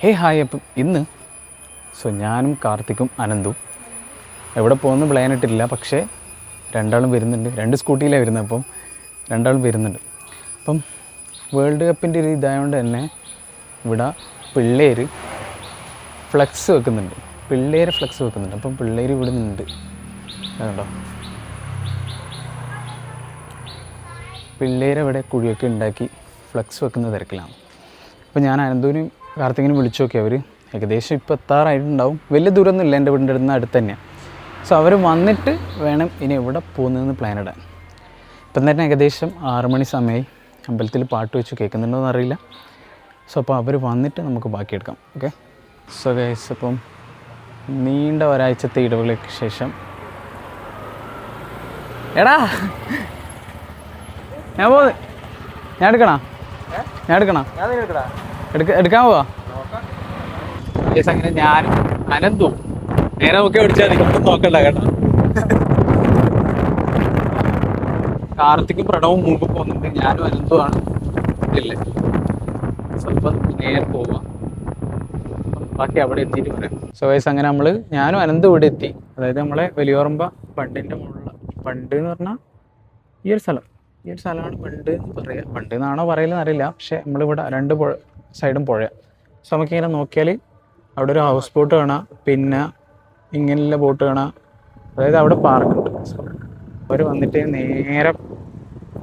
Hi. അപ്പം ഇന്ന് ഞാനും കാർത്തിക്കും അനന്തും എവിടെ പോകുന്നു പ്ലാൻ ഇട്ടിട്ടില്ല, പക്ഷേ രണ്ടാളും വരുന്നുണ്ട്. 2 സ്കൂട്ടിയിലാണ് വരുന്നത്. അപ്പം രണ്ടാളും വരുന്നുണ്ട്. അപ്പം വേൾഡ് കപ്പിൻ്റെ ഒരു ഇതായതുകൊണ്ട് തന്നെ ഇവിടെ പിള്ളേർ ഫ്ലെക്സ് വെക്കുന്നുണ്ട്. അപ്പം പിള്ളേർ ഇവിടെ നിന്നുണ്ട്. അതുകൊണ്ടോ പിള്ളേരവിടെ കുഴിയൊക്കെ ഉണ്ടാക്കി ഫ്ലെക്സ് വെക്കുന്ന തിരക്കിലാണ്. അപ്പോൾ ഞാൻ അനന്തൂനും കാർത്തികിനും വിളിച്ചു നോക്കി. അവർ ഏകദേശം ഇപ്പോൾ എത്താറായിട്ടുണ്ടാവും. വലിയ ദൂരമൊന്നുമില്ല, എൻ്റെ വീടിൻ്റെ അടുത്ത് തന്നെയാണ്. അവർ വന്നിട്ട് വേണം ഇനി എവിടെ പോകുന്നതെന്ന് പ്ലാൻ ഇടാൻ. ഇപ്പം തന്നെ ഏകദേശം 6 മണി സമയമായി. അമ്പലത്തിൽ പാട്ട് വെച്ച് കേൾക്കുന്നുണ്ടോയെന്ന് അറിയില്ല. അപ്പോൾ അവർ വന്നിട്ട് നമുക്ക് ബാക്കിയെടുക്കാം. ഓക്കെ. ഗൈസ്, അപ്പം നീണ്ട ഒരാഴ്ചത്തെ ഇടവേളയ്ക്ക് ശേഷം എടാ ഞാൻ പോകുന്നത്. ഞാൻ എടുക്കണം എടുക്കാൻ പോവാ. അങ്ങനെ ഞാനും അനന്തും നേരെ നോക്കി ഓടിച്ചാൽ നിങ്ങളൊന്നും നോക്കണ്ട കേട്ടോ. കാർത്തിക്കും പ്രണവും മുമ്പ് പോകുന്നുണ്ട്. ഞാനും അനന്തുമാണ് ഇല്ലേ. സ്വല്പം നേരെ പോവാം, ബാക്കി അവിടെ എത്തിയിട്ട് പറയാം. ഗൈസ്, അങ്ങനെ ഞാനും അനന്തും ഇവിടെ എത്തി. അതായത് നമ്മളെ വലിയോറമ്പ പണ്ടിൻ്റെ മുകളിൽ, പണ്ട് എന്ന് പറഞ്ഞാൽ ഈ ഒരു സ്ഥലമാണ് പണ്ട് എന്ന് പറയുക. പണ്ട് എന്നാണോ പറയലെന്ന് അറിയില്ല. പക്ഷേ നമ്മളിവിടെ 2 സൈഡും പുഴ. നമുക്കിങ്ങനെ നോക്കിയാൽ അവിടെ ഒരു ഹൗസ് ബോട്ട് കാണാം, പിന്നെ ഇങ്ങനെയുള്ള ബോട്ട് കാണാം. അതായത് അവിടെ പാർക്കുണ്ട്. അവർ വന്നിട്ട് നേരെ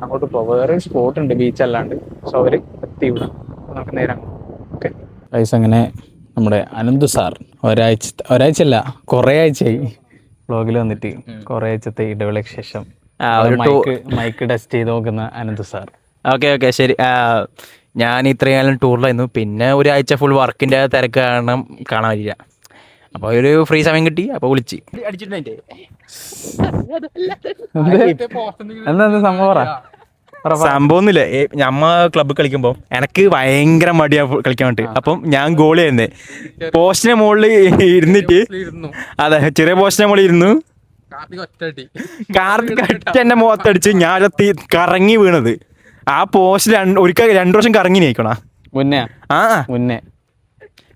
അങ്ങോട്ട് പോകും. വേറൊരു സ്പോട്ടുണ്ട് ബീച്ചല്ലാണ്ട്. അവർ എത്തി ഇവിടെ. നമുക്ക് നേരെ ഓക്കെ. ഗൈസ്, അങ്ങനെ നമ്മുടെ അനന്ത് സാർ ഒരാഴ്ചയല്ല കുറേ ആഴ്ചയായി വ്ളോഗിൽ വന്നിട്ട്. കുറേ ആഴ്ചത്തെ ഇടവേളയ്ക്ക് ശേഷം മൈക്ക് ടെസ്റ്റ് ചെയ്ത് നോക്കുന്ന അനന്ത് സാർ. ഓക്കെ ശരി. ഞാൻ ഇത്രയും കാലം ടൂറിലായിരുന്നു. പിന്നെ ഒരാഴ്ച ഫുൾ വർക്കിൻ്റെ തിരക്ക് കാരണം കാണാൻ പറ്റില്ല. അപ്പോൾ ഒരു ഫ്രീ സമയം കിട്ടി, അപ്പോൾ വിളിച്ച് സംഭവമൊന്നുമില്ല. നമ്മ ക്ലബ്ബ് കളിക്കുമ്പോൾ എനിക്ക് ഭയങ്കര മടിയാണ് കളിക്കാൻ വേണ്ടി. അപ്പം ഞാൻ ഗോളിയായിരുന്നേ. പോസ്റ്റിന് മുകളിൽ ഇരുന്നിട്ട്, അതെ, ചെറിയ പോസ്റ്റിന് മുകളിൽ ഇരുന്നു. കാർത്തിക് ഒറ്റ എന്റെ മുഖത്തടിച്ച് ഞാൻ കറങ്ങി വീണത്. ആ പോസ്റ്റിൽ ഒരിക്കൽ 2 വർഷം കറങ്ങി നയിക്കണ മുന്നേ.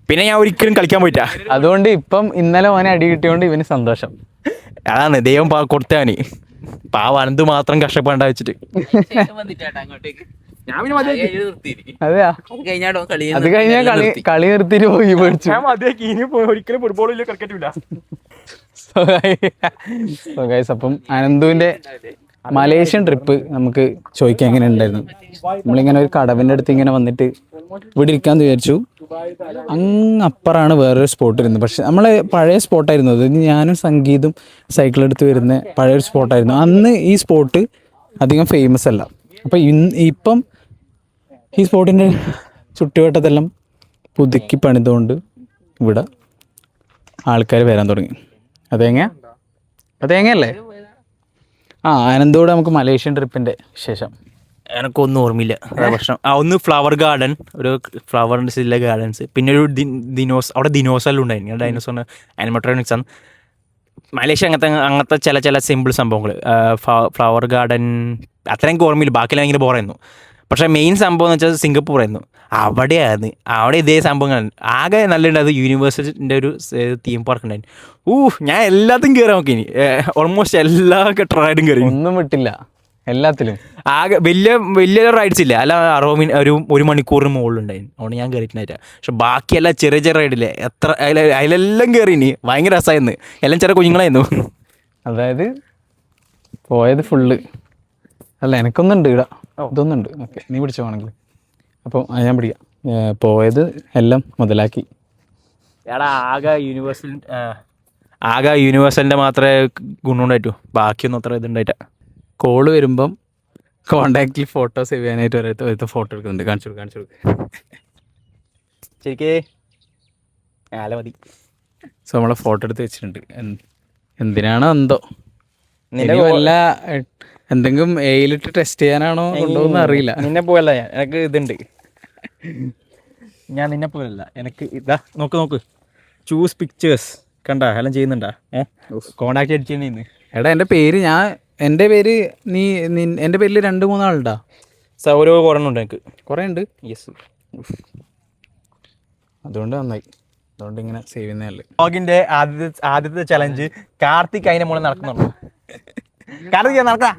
പിന്നെ ഞാൻ ഒരിക്കലും കളിക്കാൻ പോയിട്ടാ. അതുകൊണ്ട് ഇപ്പം ഇന്നലെ മോനെ അടി കിട്ടിയോണ്ട് ഇവന് സന്തോഷം. അതാണ് ദൈവം കൊടുത്താന്. പാവ അനന്ത് മാത്രം കഷ്ടപ്പെടേണ്ട വെച്ചിട്ട്. അതെയാ, അത് കഴിഞ്ഞാൽ കളി നിർത്തിട്ട് പോയി പഠിച്ചു. ഒരിക്കലും ഫുട്ബോളില്ല, ക്രിക്കറ്റില്ല. അപ്പം അനന്തുവിന്റെ മലേഷ്യൻ ട്രിപ്പ് നമുക്ക് ചോദിക്കാൻ എങ്ങനെ ഉണ്ടായിരുന്നു. നമ്മളിങ്ങനെ ഒരു കടവിൻ്റെ അടുത്ത് ഇങ്ങനെ വന്നിട്ട് ഇവിടെ ഇരിക്കാന്ന് വിചാരിച്ചു. അങ്ങപ്പറാണ് വേറൊരു സ്പോട്ട് ഇരുന്നത്. പക്ഷെ നമ്മളെ പഴയ സ്പോട്ടായിരുന്നു അത്. ഞാനും സംഗീതും സൈക്കിളെടുത്ത് വരുന്ന പഴയൊരു സ്പോട്ടായിരുന്നു. അന്ന് ഈ സ്പോട്ട് അധികം ഫേമസ് അല്ല. അപ്പം ഇപ്പം ഈ സ്പോട്ടിൻ്റെ ചുറ്റുവട്ടത്തെല്ലാം പുതുക്കി പണിതുകൊണ്ട് ഇവിടെ ആൾക്കാർ വരാൻ തുടങ്ങി. അതെങ്ങയല്ലേ? അനന്തോട് നമുക്ക് മലേഷ്യൻ ട്രിപ്പിൻ്റെ ശേഷം എനക്കൊന്നും ഓർമ്മയില്ല. പ്രശ്നം ഒന്ന് ഫ്ലവർ ഗാർഡൻ, ഒരു ഫ്ലവറിൻ്റെ ഗാർഡൻസ്, പിന്നെ ഒരു അവിടെ ദിനോസെല്ലാം ഉണ്ടായിരുന്നു. ഡൈനോസറിന് ആനിമട്രോണിക്സ് ആണ്. മലേഷ്യ അങ്ങനത്തെ ചില സിമ്പിൾ സംഭവങ്ങൾ. ഫ്ലവർ ഗാർഡൻ അത്രയും എനിക്ക് ഓർമ്മയില്ല. ബാക്കിയെല്ലാം ഭയങ്കര ബോറായിരുന്നു. പക്ഷേ മെയിൻ സംഭവം എന്ന് വെച്ചാൽ സിംഗപ്പൂറായിരുന്നു. അവിടെ ഇതേ സംഭവങ്ങൾ ആകെ നല്ലുണ്ടായത്. യൂണിവേഴ്സിറ്റിൻ്റെ ഒരു തീം പാർക്ക് ഉണ്ടായിരുന്നു. ഞാൻ എല്ലാത്തും കയറി നോക്കിനി. ഓൾമോസ്റ്റ് എല്ലാ റൈഡും കയറി, ഒന്നും വിട്ടില്ല. എല്ലാത്തിലും ആകെ വലിയ റൈഡ്സ് ഇല്ല. അല്ല 1 മണിക്കൂറിന് മുകളിലുണ്ടായിരുന്നു. അതുകൊണ്ട് ഞാൻ കയറിയിട്ടുണ്ടായില്ല. പക്ഷെ ബാക്കിയെല്ലാം ചെറിയ റൈഡില്ലേ, അതിലെല്ലാം കയറിനി. ഭയങ്കര രസമായിരുന്നു. എല്ലാം ചെറിയ കുഞ്ഞുങ്ങളായിരുന്നു. അതായത് പോയത് ഫുള്ള് അല്ല, എനിക്കൊന്നുണ്ട് ഇവിടെ, ഇതൊന്നുണ്ട്. ഓക്കെ, നീ പിടിച്ചോ വേണമെങ്കിൽ. അപ്പം ഞാൻ പിടിക്കാം. പോയത് എല്ലാം മുതലാക്കി. ആകെ യൂണിവേഴ്സലിൻ്റെ മാത്രമേ ഗുണമുണ്ടായിട്ടു. ബാക്കിയൊന്നും അത്ര ഇതുണ്ടായിട്ട. കോള് വരുമ്പം കോണ്ടാക്റ്റിൽ ഫോട്ടോ സേവ് ചെയ്യാനായിട്ട് ഒരേത്ത ഫോട്ടോ എടുക്കുന്നുണ്ട്. കാണിച്ചു കൊടുക്കുക ശരിക്കേ മതി. നമ്മളെ ഫോട്ടോ എടുത്ത് വെച്ചിട്ടുണ്ട്. എന്തിനാണോ എന്തോ, വല്ല എന്തെങ്കിലും എയിലിട്ട് ടെസ്റ്റ് ചെയ്യാനാണോ കൊണ്ടുപോകുന്ന അറിയില്ല. നിന്നെ പോയല്ല, എനിക്ക് ഇതുണ്ട്. ഞാൻ നിന്നെ പോലല്ല. എനിക്ക് ഇതാ നോക്ക് ചൂസ് പിക്ചേഴ്സ് കണ്ടാ എല്ലാം ചെയ്യുന്നുണ്ടാ. കോണ്ടാക്ട് അടിച്ചു. എടാ, എൻ്റെ പേര് എൻ്റെ പേരിൽ 2-3 ആളുണ്ടാ. ഓരോ കുറേ ഉണ്ട്. എനിക്ക് കുറേ ഉണ്ട്. യെസ്. അതുകൊണ്ട് നന്നായി. അതുകൊണ്ട് ഇങ്ങനെ സേവ് ചെയ്യുന്നതല്ലേ. വ്ളോഗിന്റെ ആദ്യത്തെ ചലഞ്ച് കാർത്തിക് അതിന്റെ മുകളിൽ നടക്കുന്നുണ്ടോ? കാർത്തിക് നടക്കാം.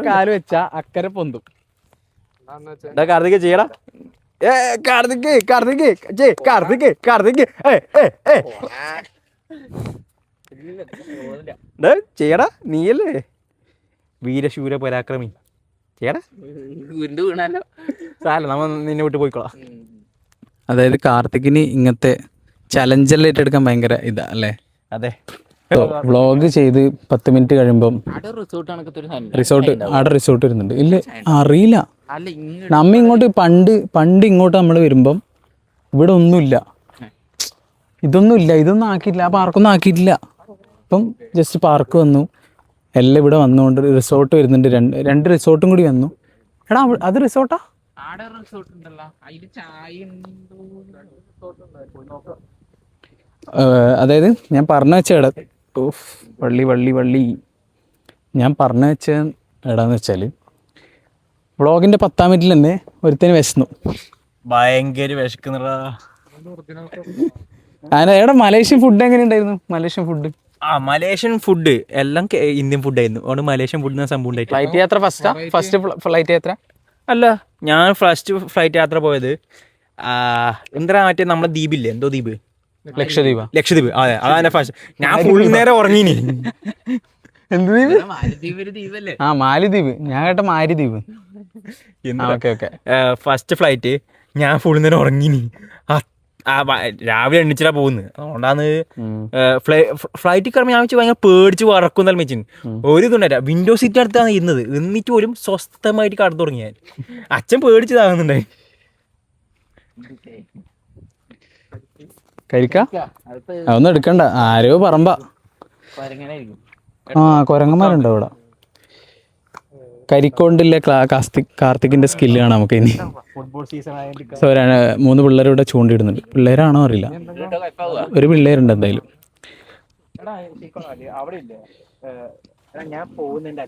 കാല് വെച്ചാ അക്കരെ പൊന്തും. കാർത്തിക് ചെയ്യടാ. ചെയ്യടാ, നീയല്ലേ വീരശൂര പരാക്രമി. ചെയ്യടാ. സാല നമ്മ നിന്നെ വിട്ട് പോയിക്കോളാം. അതായത് കാർത്തിക്കിന് ഇങ്ങനത്തെ ചലഞ്ചെല്ലാം ഏറ്റെടുക്കാൻ ഭയങ്കര ഇതാ അല്ലേ? അതെ. വ്ളോഗ് ചെയ്ത് 10 മിനിറ്റ് കഴിയുമ്പം റിസോർട്ട് വരുന്നുണ്ട്. ഇല്ല, അറിയില്ല. നമ്മ ഇങ്ങോട്ട് പണ്ട് ഇങ്ങോട്ട് നമ്മൾ വരുമ്പം ഇവിടെ ഒന്നുമില്ല, ഇതൊന്നും ആക്കിയിട്ടില്ല. ആ പാർക്കൊന്നും ആക്കിയിട്ടില്ല. ഇപ്പം ജസ്റ്റ് പാർക്ക് വന്നു, എല്ലാം ഇവിടെ വന്നുകൊണ്ട് റിസോർട്ട് വരുന്നുണ്ട്. രണ്ട് റിസോർട്ടും കൂടി വന്നു. എടാ അത് റിസോർട്ടാ? അതായത് ഞാൻ പറഞ്ഞു വെച്ച ഇട വള്ളി ഞാൻ പറഞ്ഞു വെച്ച ഇടാന്ന് വെച്ചാൽ വ്ളോഗിന്റെ 10-ാം മിനിറ്റിൽ തന്നെ ഒരുത്തന് വിശന്നു. ഭയങ്കര വിശക്കുന്നടാ. എടാ മലേഷ്യൻ ഫുഡ് എങ്ങനെ ഉണ്ടായിരുന്നു? മലേഷ്യൻ ഫുഡ് എല്ലാം ഇന്ത്യൻ ഫുഡായിരുന്നു. അതുകൊണ്ട് മലേഷ്യൻ ഫുഡ് സംഭവം ഉണ്ടായിട്ട്. ഫ്ലൈറ്റ് യാത്ര ഫസ്റ്റ് ഫ്ലൈറ്റ് യാത്ര അല്ല, ഞാൻ ഫസ്റ്റ് ഫ്ലൈറ്റ് യാത്ര പോയത് എന്താ മറ്റേ നമ്മുടെ ദ്വീപില്ലേ, എന്തോ ദ്വീപ്, ലക്ഷദ്വീപ്. അതെ, അതാണ് ഫസ്റ്റ്. ഞാൻ ഫുൾ നേരം ഉറങ്ങീനി. എന്ത് ദ്വീപ്? മാലിദ്വീപ്. ഞാൻ കേട്ട മാരിദ്വീപ്. ഫസ്റ്റ് ഫ്ലൈറ്റ് ഞാൻ ഫുൾ നേരം ഉറങ്ങീനി. രാവിലെ എണ്ണിച്ചാ പോകുന്നത്. അതുകൊണ്ടാണ് ഫ്ലൈറ്റിൽ കയറുമ്പോൾ ഞാൻ വെച്ച് ഭയങ്കര പേടിച്ച് വറക്കും തന്നെ വെച്ചിന്. ഒരു ഇതുണ്ടായില്ല. വിൻഡോ സീറ്റ് അടുത്താണ് ഇരുന്നത്. എന്നിട്ട് പോലും സ്വസ്ഥമായിട്ട് കടന്നു തുടങ്ങി ഞാൻ. അച്ഛൻ പേടിച്ചതാകുന്നുണ്ടായി. അതൊന്നും എടുക്കണ്ട, ആരോ പറമ്പ. കൊരങ്ങന്മാരുണ്ടോ ഇവിടെ? കരിക്കൊണ്ടില്ല കാർത്തിക്കിന്റെ സ്കില്ല് കാണാം നമുക്ക് ഇനി. 3 പിള്ളേർ ഇവിടെ ചൂണ്ടിടുന്നുണ്ട്. പിള്ളേരാണോ അറിയില്ല, ഒരു പിള്ളേരുണ്ട് എന്തായാലും. ഞാൻ പോയത് എൻ്റെ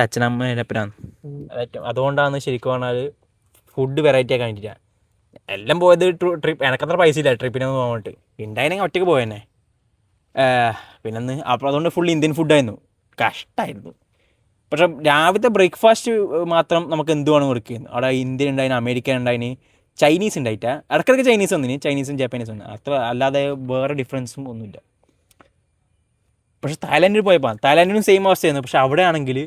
അച്ഛനമ്മേനപ്പനാണ്. അതുകൊണ്ടാണ് ശരിക്കും പറഞ്ഞാൽ ഫുഡ് വെറൈറ്റി ആക്കാൻ വേണ്ടിയിട്ടാണ് എല്ലാം പോയത്. ട്രിപ്പ് എനിക്കത്ര പൈസ ഇല്ല ട്രിപ്പിനൊന്നും പോകാൻ വേണ്ടിട്ട്. ഉണ്ടായിരുന്നെങ്കിൽ ഒറ്റയ്ക്ക് പോയെന്നെ. പിന്നെ അപ്പോൾ അതുകൊണ്ട് ഫുൾ ഇന്ത്യൻ ഫുഡായിരുന്നു. കഷ്ടമായിരുന്നു. പക്ഷെ രാവിലത്തെ ബ്രേക്ക്ഫാസ്റ്റ് മാത്രം നമുക്ക് എന്തുവാണ് കൊടുക്കുന്നത്. അവിടെ ഇന്ത്യൻ ഉണ്ടായിന്, അമേരിക്കൻ ഉണ്ടായിന്, ചൈനീസ് ഉണ്ടായിട്ടാ. ഇടയ്ക്കിടയ്ക്ക് ചൈനീസ് വന്നിന്, ചൈനീസും ജാപ്പനീസും വന്നു. അത്ര അല്ലാതെ വേറെ ഡിഫറൻസും ഒന്നുമില്ല. പക്ഷെ തായ്ലാൻഡിൽ പോയപ്പോൾ തായ്ലാൻഡിനും സെയിം അവസ്ഥയായിരുന്നു. പക്ഷെ അവിടെ ആണെങ്കിൽ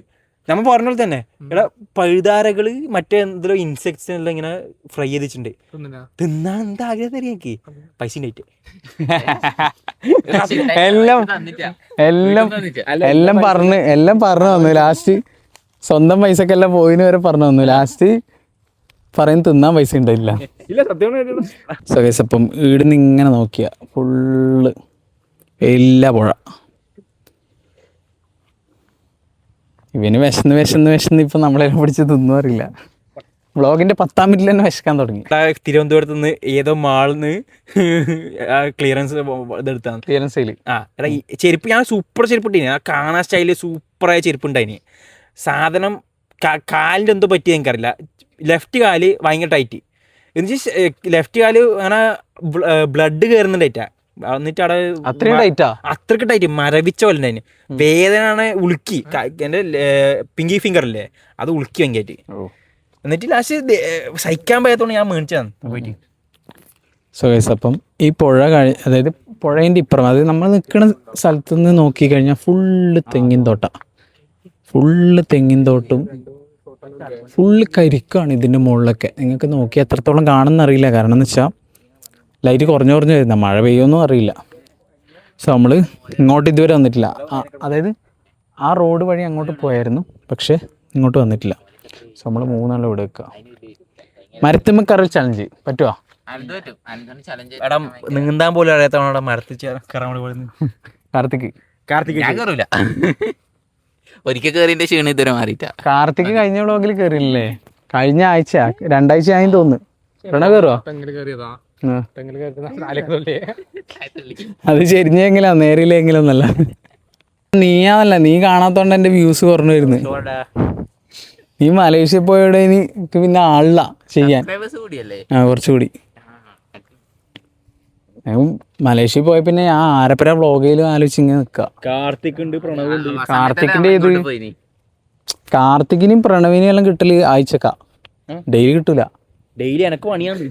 നമ്മൾ പറഞ്ഞ പോലെ തന്നെ ഇവിടെ പഴുതാരകൾ മറ്റേ എന്തെങ്കിലും ഇൻസെക്ട്സിനെല്ലാം ഇങ്ങനെ ഫ്രൈ ചെയ്തിട്ടുണ്ട്. തിന്നാൻ എന്താ ആഗ്രഹം തരാം എനിക്ക്, പൈസ ഉണ്ടായിട്ട്. എല്ലാം പറഞ്ഞു വന്നു. ലാസ്റ്റ് സ്വന്തം പൈസക്കെല്ലാം പോയിന്ന് വരെ പറഞ്ഞു വന്നു. ലാസ്റ്റ് പറയുന്ന തിന്നാൻ പൈസ ഉണ്ടായില്ല. സോ ഗൈസ്, അപ്പം ഈടുന്ന് ഇങ്ങനെ നോക്കിയ ഫുള്ള് എല്ലാ പുഴ. ഇവന് വിശന്ന് ഇപ്പൊ നമ്മളെ പിടിച്ച് തിന്നും അറിയില്ല. വ്ളോഗിന്റെ 10-ാം മിനിറ്റിൽ തന്നെ വിശക്കാൻ തുടങ്ങി. തിരുവനന്തപുരത്ത് നിന്ന് ഏതോ മാളിന്ന് ക്ലിയറൻസ് ഇതെടുത്താണ്. Clearance sale. എടാ ഈ ചെരുപ്പ് ഞാൻ സൂപ്പർ ചെരുപ്പ് ഇട്ടീനി. ആ കാണാൻ സ്റ്റൈല് സൂപ്പറായ ചെരുപ്പ് ഉണ്ടായിന്. സാധനം കാലിൻ്റെ എന്തോ പറ്റിയത് എനിക്കറിയില്ല. ലെഫ്റ്റ് കാല് ഭയങ്കര ടൈറ്റ്. എന്നുവെച്ചാൽ ലെഫ്റ്റ് കാല് അങ്ങനെ ബ്ലഡ് കയറുന്നുണ്ടായിട്ടാ. എന്നിട്ട് അവിടെ അത്രക്ക് ടൈറ്റ് മരവിച്ച പോലെ ഉണ്ടായിന്. വേദന ഉളുക്കി. എൻ്റെ പിങ്കി ഫിംഗർ അല്ലേ, അത് ഉളുക്കി ഭയങ്കരമായിട്ട്. എന്നിട്ട് ലാസ്റ്റ് സഹിക്കാൻ പറ്റാത്തോണ്ട് ഞാൻ മേടിച്ചതാണ് പോയിട്ട്. സോ ഗൈസ്, അപ്പം ഈ പുഴ അതായത് പുഴേൻ്റെ ഇപ്പുറം, അതായത് നമ്മൾ നിൽക്കുന്ന സ്ഥലത്ത് നിന്ന് നോക്കിക്കഴിഞ്ഞാൽ ഫുള്ള് തെങ്ങിൻ തോട്ടും ഫുള്ള് കരിക്കാണ് ഇതിൻ്റെ മുകളിലൊക്കെ. നിങ്ങൾക്ക് നോക്കി എത്രത്തോളം കാണുമെന്നറിയില്ല. കാരണം എന്ന് വെച്ചാൽ ലൈറ്റ് കുറഞ്ഞു വരുന്ന, മഴ പെയ്യുമെന്നും അറിയില്ല. സോ നമ്മൾ ഇങ്ങോട്ട് ഇതുവരെ വന്നിട്ടില്ല. അതായത് ആ റോഡ് വഴി അങ്ങോട്ട് പോയായിരുന്നു, പക്ഷേ ഇങ്ങോട്ട് വന്നിട്ടില്ല. സോ നമ്മൾ 3 ആളും ഇവിടെ വെക്കുക. മരത്തുമ്മക്കറി ചലഞ്ച് പറ്റുമോ? എടാ നീന്താൻ പോലും അറിയാത്തവണ മരത്തിൽ കയറാൻ പോയി. കാർത്തിക് ഒരിക്കൽ കയറിന്റെ ക്ഷീണം ഇതുവരെ മാറിയിട്ടാ. കാർത്തിക് കഴിഞ്ഞ വ്ളോഗിൽ കയറിയില്ലേ? കഴിഞ്ഞ ആഴ്ച 2 ആഴ്ച ആയി തോന്നുന്നു. കയറുവോ? അത് ചെരിഞ്ഞെങ്കിലാ, നേരിലെങ്കിലൊന്നല്ല. നീയാന്നല്ല, നീ കാണാത്തോണ്ട് എന്റെ വ്യൂസ് കുറഞ്ഞു വരുന്നു. നീ മലേഷ്യ പോയോടെ എനിക്ക് പിന്നെ ആളില്ല ചെയ്യാൻ. കൂടിയല്ലേ? കുറച്ചുകൂടി. മലേഷ്യ പോയ പിന്നെ ഞാൻ ആരപ്പര വ്ളോഗിലും ആലോചിച്ച് ഇങ്ങനെ നിൽക്കുക. കാർത്തിക് ഉണ്ട്, പ്രണവ് ഉണ്ട്. കാർത്തിക്കിന്റെ ഇത് കാർത്തിക്കിനും പ്രണവിനും എല്ലാം കിട്ടല് ആഴ്ചക്കാ, ഡെയിലി കിട്ടൂല. ഡെയിലി എനക്ക് പണിയാണ്.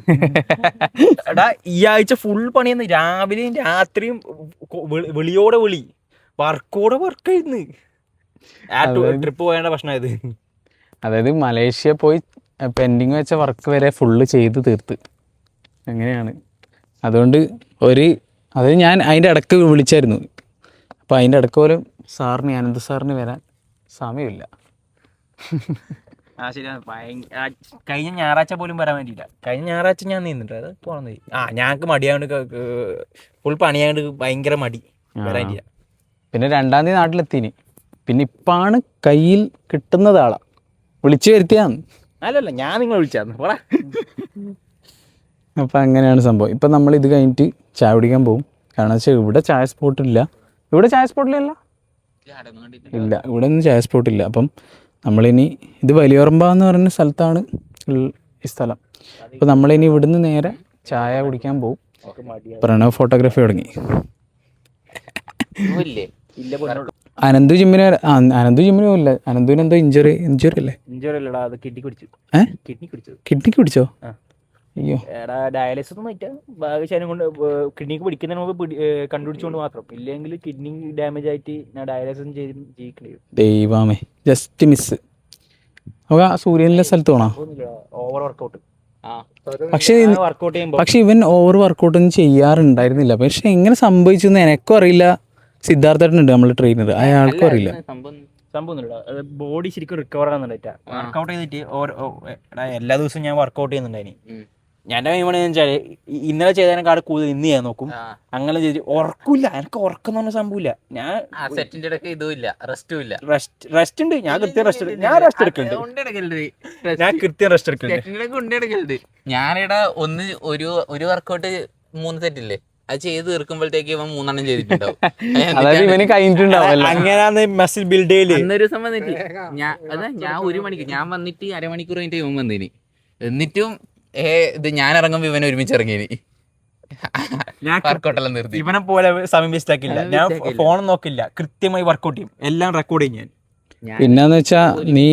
എടാ ഈ ആഴ്ച ഫുൾ പണിയാണ്. രാവിലെയും രാത്രിയും വിളിയോടെ വിളി, വർക്കോടെ വർക്കായിരുന്നു. ട്രിപ്പ് പോയേണ്ട പ്രശ്നമായത്. അതായത് മലേഷ്യ പോയി പെൻഡിങ് വെച്ച വർക്ക് വരെ ഫുള്ള് ചെയ്ത് തീർത്ത് അങ്ങനെയാണ്. അതുകൊണ്ട് അതായത് ഞാൻ അതിൻ്റെ ഇടയ്ക്ക് വിളിച്ചായിരുന്നു. അപ്പോൾ അതിൻ്റെ ഇടയ്ക്ക് പോലും സാറിന് അനന്ത് സാറിന് വരാൻ സമയമില്ല. ശരിയാണ്. കഴിഞ്ഞ ഞായറാഴ്ച പോലും വരാൻ വേണ്ടിയില്ല. കഴിഞ്ഞ ഞായറാഴ്ച ഞാൻ നിന്നിട്ട് അത് പോകണമെന്ന്. ഞങ്ങൾക്ക് മടിയായോണ്ട്, ഫുൾ പണിയായോണ്ട് ഭയങ്കര മടി വരാനില്ല. പിന്നെ 2-ാം തീയതി നാട്ടിലെത്തിന്. പിന്നെ ഇപ്പാണ് കയ്യിൽ കിട്ടുന്നത് ആളാ വിളിച്ചു വരുത്തിയാന്ന്. അല്ലല്ല, ഞാൻ നിങ്ങൾ വിളിച്ചായിരുന്നു. പോടാ. അപ്പം അങ്ങനെയാണ് സംഭവം. ഇപ്പം നമ്മൾ ഇത് കഴിഞ്ഞിട്ട് ചായ കുടിക്കാൻ പോകും. കാരണം വെച്ചാൽ ഇവിടെ ചായ സ്പോട്ടില്ല. ഇവിടെ ചായ സ്പോട്ടിലല്ല, ഇല്ല, ഇവിടെ ഒന്നും ചായ സ്പോട്ടില്ല. അപ്പം നമ്മളിനി ഇത് വലിയോറമ്പ എന്ന് പറയുന്ന സ്ഥലത്താണ് ഈ സ്ഥലം. അപ്പോൾ നമ്മളിനി ഇവിടുന്ന് നേരെ ചായ കുടിക്കാൻ പോകും. പ്രണവ് ഫോട്ടോഗ്രാഫി തുടങ്ങി. അനന്തു ജിമ്മിന് ഇല്ല. അനന്തുവിന് എന്തോ ഇഞ്ചുറി അല്ലേ? ഇഞ്ചുറി അല്ലടാ, അത് കിഡ്നി പിടിച്ചു. കിഡ്നിക്ക് പിടിച്ചോ? അയ്യോ. എടാ ഡയാലിസിസ് ഒന്നും പറ്റാ, ഭാഗ്യശാലം കൊണ്ട് കിഡ്നിക്ക് പിടിക്കുന്നതിന് മുമ്പ് കണ്ടുപിടിച്ചുകൊണ്ട് മാത്രം. ഇല്ലെങ്കിൽ കിഡ്നി ഡാമേജ് ആയിട്ട് ഞാൻ ഡയാലിസിസ് ചെയ്ത് ജീവിക്കേണ്ടി വരും. ദൈവമേ, ജസ്റ്റ് മിസ്. നമുക്ക് ആ സൂര്യനിലെ സ്ഥലത്ത് പോണോ? Over workout. പക്ഷെ ഇവൻ ഓവർ വർക്കൗട്ട് ഒന്നും ചെയ്യാറുണ്ടായിരുന്നില്ല. പക്ഷെ എങ്ങനെ സംഭവിച്ചു എന്ന് എനക്കും അറിയില്ല. സിദ്ധാർത്ഥേട്ടനുണ്ട് നമ്മൾ ട്രെയിനർ, അയാൾക്കും അറിയില്ല. സംഭവമൊന്നുമില്ല, ബോഡി ശരിക്കും റിക്കവർ ആകുന്നുണ്ടായിട്ടാ. വർക്കൗട്ട് ചെയ്തിട്ട് എല്ലാ ദിവസവും ഞാൻ വർക്കൗട്ട് ചെയ്യുന്നുണ്ടായിന്. ഞാൻ എങ്ങനെയാണെന്ന് വെച്ചാൽ ഇന്നലെ ചെയ്തതിനെക്കാട് കൂടുതൽ ഇന്ന് ചെയ്യാൻ നോക്കും. അങ്ങനെ ചെയ്ത് ഉറക്കില്ല. എനിക്ക് ഉറക്കം എന്ന് പറഞ്ഞ സംഭവമില്ല. ഞാൻ സെറ്റിന്റെ ഇടയ്ക്ക് ഇതുമില്ല, റെസ്റ്റും ഇല്ല. റെസ്റ്റ് ഉണ്ട്, ഞാൻ കൃത്യം റെസ്റ്റ് എടുക്കുന്നുണ്ട്. ഞാൻ കൃത്യം റെസ്റ്റ് എടുക്കുന്നുണ്ട്. ഞാനിവിടെ ഒരു വർക്കൗട്ട് 3 സെറ്റില്ലേ, അത് ചെയ്ത് തീർക്കുമ്പോഴത്തേക്ക് ഇവൻ 3 ചെയ്തിട്ടുണ്ടാവും. അങ്ങനെയാണ് മസിൽ ബിൽഡ് ചെയ്യല്. അന്നൊരു ദിവസം വന്നിട്ട് ഞാൻ 1 മണിക്ക് ഞാൻ വന്നിട്ട് അരമണിക്കൂർ കഴിഞ്ഞിട്ട് ഇവൻ വന്നിന്. എന്നിട്ടും ഇത് ഞാൻ ഇറങ്ങുമ്പോൾ ഇവൻ ഒരുമിച്ച് ഇറങ്ങിയിന്. വർക്കൗട്ടെല്ലാം നിർത്തി. ഇവനെ പോലെ സമയം വേസ്റ്റ് ആക്കില്ല. ഞാൻ ഫോൺ നോക്കില്ല, കൃത്യമായി വർക്കൗട്ട് ചെയ്യും, എല്ലാം റെക്കോർഡ് ചെയ്യും ഞാൻ. പിന്നെന്ന് വെച്ചാ നീ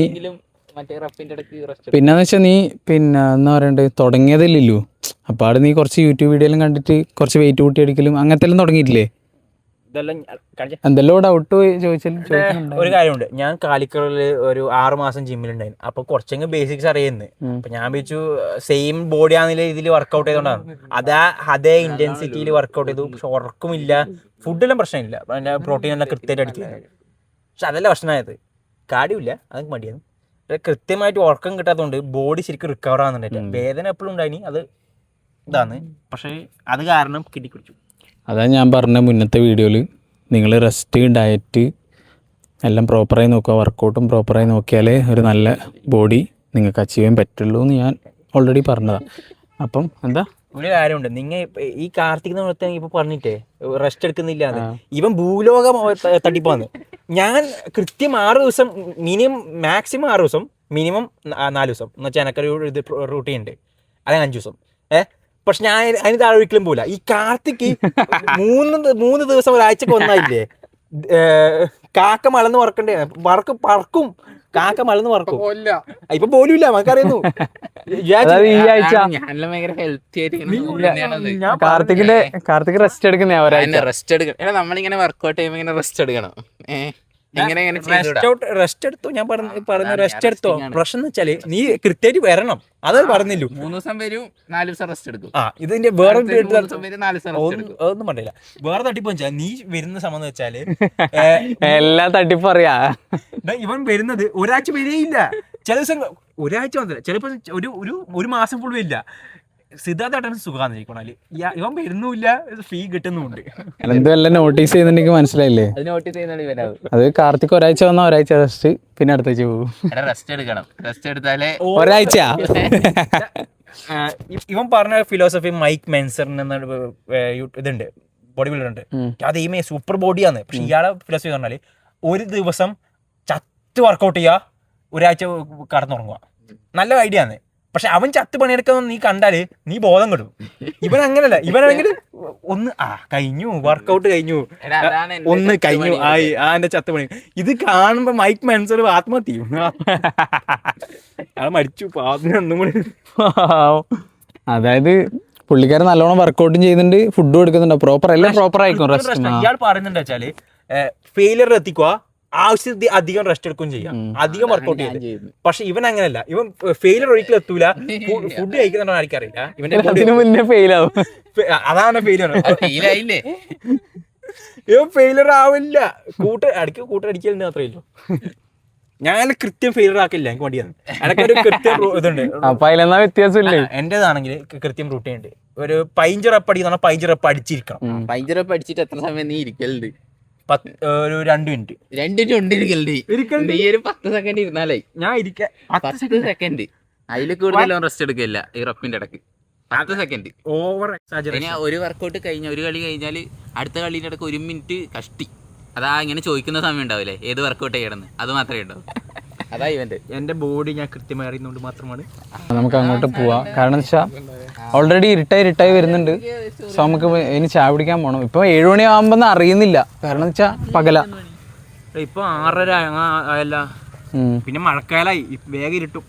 എന്താ പറയണ്ടേ, തുടങ്ങിയതല്ലോ. അപ്പോൾ അവിടെ നീ കുറച്ച് യൂട്യൂബ് വീഡിയോയിലും കണ്ടിട്ട് കുറച്ച് വെയിറ്റ് കൂട്ടി അടിക്കലും അങ്ങനത്തെ എല്ലാം തുടങ്ങിയിട്ടില്ലേ? എന്തെല്ലോ ഡൗട്ട് ചോദിച്ചാലും ഒരു കാര്യമുണ്ട്. ഞാൻ കാലിക്കറിൽ ഒരു 6 മാസം ജിമ്മിലുണ്ടായിരുന്നു. അപ്പൊ കുറച്ചെങ്കിലും ബേസിക്സ് അറിയുന്നത്. അപ്പൊ ഞാൻ വെച്ചു സെയിം ബോഡി ആണെന്നില്ല ഇതിൽ വർക്കൗട്ട് ചെയ്തോണ്ടാണ്. അതേ ഇന്റൻസിറ്റിയിൽ വർക്കൗട്ട് ചെയ്തു. പക്ഷെ ഉറക്കമില്ല, ഫുഡെല്ലാം പ്രശ്നമില്ല, അതിന്റെ പ്രോട്ടീൻ എല്ലാം കൃത്യമായിട്ട് അടിക്കുന്നത്. പക്ഷെ അതല്ല പ്രശ്നമായത്, കാടിയില്ല, അതൊക്കെ മടിയാണ്. കൃത്യമായിട്ട് ഉറക്കം കിട്ടാത്തതുകൊണ്ട് ബോഡി ശരിക്കും റിക്കവർ ആകുന്നുണ്ടായിട്ട്. വേദന എപ്പോഴും ഉണ്ടായിനി, അത് ഇതാണ്. പക്ഷേ അത് കാരണം കിഡ്നി പിടിച്ചു. അതാ ഞാൻ പറഞ്ഞ മുന്നത്തെ വീഡിയോയിൽ, നിങ്ങൾ റെസ്റ്റ്, ഡയറ്റ് എല്ലാം പ്രോപ്പറായി നോക്കുക, വർക്കൗട്ടും പ്രോപ്പറായി നോക്കിയാലേ ഒരു നല്ല ബോഡി നിങ്ങൾക്ക് അച്ചീവ് ചെയ്യാൻ പറ്റുള്ളൂ എന്ന് ഞാൻ ഓൾറെഡി പറഞ്ഞതാണ്. അപ്പം എന്താ ഒരു കാര്യമുണ്ട്, നിങ്ങൾ ഈ കാർത്തിക് ഇപ്പോൾ പറഞ്ഞിട്ടേ റെസ്റ്റ് എടുക്കുന്നില്ല, ഇവൻ ഭൂലോകം തട്ടിപ്പാന്ന്. ഞാൻ കൃത്യം 6 ദിവസം, മാക്സിമം 6 ദിവസം, മിനിമം 4 ദിവസം എന്ന് വെച്ചാൽ എനിക്കൊരു ഇത് റൂട്ടീൻ ഉണ്ട്, അല്ലെങ്കിൽ 5 ദിവസം. പക്ഷെ ഞാൻ അതിന് താഴെ ഒരിക്കലും പോല. ഈ കാർത്തിക് 3 ദിവസം ഒരാഴ്ചക്ക് ഒന്നായില്ലേ, കാക്ക മലന്ന് പറക്കണ്ടേ, പറക്കും, കാക്ക മലന്ന് പറക്കും. ഇപ്പൊ പോലുമില്ല, നമുക്കറിയുന്നു. കാർത്തിക് റെസ്റ്റ് എടുക്കുന്ന റെസ്റ്റ് എടുക്കണം. നമ്മളിങ്ങനെ വർക്ക്ഔട്ട് ചെയ്യുമ്പോൾ ഇങ്ങനെ റെസ്റ്റ് എടുക്കണം. റെസ്റ്റ് എടുത്തോ, ഞാൻ പറഞ്ഞു റെസ്റ്റ് എടുത്തോ. പ്രശ്നം എന്ന് വെച്ചാല് നീ കൃത്യമായിട്ട് വരണം, അത് പറഞ്ഞില്ലു. 3 ദിവസം വരും, 4 ദിവസം റെസ്റ്റ് എടുക്കും. ഇതിന്റെ വേറെ ഒന്നും പറഞ്ഞില്ല. വേറെ തട്ടിപ്പ് വെച്ചാൽ നീ വരുന്ന സമയം വെച്ചാല് എല്ലാ തട്ടിപ്പ് അറിയാ. ഇവൻ വരുന്നത് ഒരാഴ്ച വരെയില്ല, ചില ദിവസം ഒരാഴ്ച വന്നില്ല, ചിലപ്പോ ഒരു മാസം ഫുൾ വരില്ല. സിദ്ധാർത്ഥ സുഖാന്ന് ചോദിക്കണല്ലേ, ഇവൻ വരുന്നുമില്ല, ഫീ കിട്ടുന്നുണ്ട്. എന്തെല്ലാം നോട്ടീസ് ചെയ്യുന്നുണ്ടെങ്കിൽ മനസ്സിലായില്ലേ? അത് കാർത്തിക് ഒരാഴ്ച വന്നാൽ ഒരാഴ്ച റെസ്റ്റ്, പിന്നെ അടുത്താഴ്ച പോകും. റെസ്റ്റ് എടുക്കണം, റെസ്റ്റ് എടുത്താലേ ഒരാഴ്ച. ഇവൻ പറഞ്ഞ ഫിലോസഫി മൈക്ക് മെൻസറിന് എന്ന ഇതുണ്ട്, ബോഡി ബിൽഡർ ഉണ്ട്. അത് ഈ സൂപ്പർ ബോഡിയാണ്. പക്ഷെ ഇയാളെ ഫിലോസഫി പറഞ്ഞാല് ഒരു ദിവസം ചത്ത് വർക്കൗട്ട് ചെയ്യുക, ഒരാഴ്ച കടന്നുറങ്ങുക. നല്ല ഐഡിയ ആണ്. പക്ഷെ അവൻ ചത്ത് പണിയെടുക്കുന്ന നീ കണ്ടാല് നീ ബോധം കെടും. ഇവൻ അങ്ങനല്ല, ഇവനാണെങ്കിൽ ഒന്ന് കഴിഞ്ഞു, വർക്കൗട്ട് കഴിഞ്ഞു, ഒന്ന് കഴിഞ്ഞു, എന്റെ ചത്ത് പണി. ഇത് കാണുമ്പോ മൈക്ക് മനസ്സിൽ ആത്മഹത്യ ചെയ്യും. അയാൾ മരിച്ചു ഒന്നും കൂടി. അതായത് പുള്ളിക്കാരൻ നല്ലോണം വർക്കൗട്ടും ചെയ്യുന്നുണ്ട്, ഫുഡും എടുക്കുന്നുണ്ട്, പ്രോപ്പർ എല്ലാം പ്രോപ്പർ ആയിരിക്കും. ഇയാൾ പറയുന്നുണ്ട് വെച്ചാല് ഫെയിലിയർ എത്തിക്കുക, ആവശ്യത്തിൽ അധികം റെസ്റ്റ് എടുക്കുകയും ചെയ്യാം, അധികം വർക്കൗട്ട് ചെയ്യും. പക്ഷെ ഇവൻ അങ്ങനെയല്ല. ഇവൻ ഫെയിലിയർ ഒരിക്കലും എത്തൂല. ഫുഡ് കഴിക്കുന്നുണ്ടോ എനിക്കറിയില്ല. ഇവന്റെ മുന്നേ ഫെയിൽ ആവും. അതാണ് ഫെയിലിയർ. ഇവൻ ഫെയിലിയർ ആവില്ല. കൂട്ടടിക്കലുണ്ട് മാത്രമല്ലോ. ഞാൻ കൃത്യം ഫെയിലിയർ ആക്കില്ല. എനിക്ക് മടിയാണ്. എനിക്കൊരു കൃത്യം ഇതുണ്ട്. അപ്പൊ അതിലെന്നാ വ്യത്യാസമില്ലേ? എന്റേതാണെങ്കിൽ കൃത്യം റൂട്ടീൻ ഉണ്ട്. ഒരു 15 റെപ്പ് അടിക്കുന്ന 15 റെപ്പ് അടിച്ചിരിക്കണം. 15 റെപ്പ് അടിച്ചിട്ട് എത്ര സമയം നീ ഇരിക്കലുണ്ട്? ഒരു 2 മിനിറ്റ്. 2 മിനിറ്റ് ഉണ്ടിരിക്കലുണ്ട്. നീ ഒരു 10 സെക്കൻഡ് ഇരുന്നാലേ ഞാൻ ഇരിക്കാം. 10 സെക്കൻഡ്. അതിൽ കൂടുതലും റെസ്റ്റ് എടുക്കില്ല ഈ റെപ്പിന്റെ ഇടക്ക്. 10 സെക്കൻഡ് ഓവർ. ഒരു വർക്കൗട്ട് കഴിഞ്ഞ ഒരു കളി കഴിഞ്ഞാല് അടുത്ത കളീൻ്റെ ഇടക്ക് 1 മിനിറ്റ് കഷ്ടി. അതാ ഇങ്ങനെ ചോദിക്കുന്ന സമയം ഉണ്ടാവില്ലേ ഏത് വർക്കൗട്ട് ചെയ്യണമെന്ന്, അത് മാത്രമേ ഉണ്ടാവും. അതാ ഇവന്റെ എന്റെ ബോഡി ഞാൻ കൃത്യമായി അറിയുന്നതുകൊണ്ട് മാത്രമാണ്. നമുക്ക് അങ്ങോട്ട് പോവാം. കാരണം വെച്ചാൽ ഓൾറെഡി ഇരുട്ടായി വരുന്നുണ്ട്. സോ നമുക്ക് ഇനി ചായ പിടിക്കാൻ പോകണം. ഇപ്പൊ 7 മണിയാകുമ്പോ അറിയുന്നില്ല. കാരണം വെച്ചാൽ പകല. ഇപ്പൊ 6:30 ആയല്ല. പിന്നെ മഴക്കാലായി, വേഗം ഇരുട്ടും.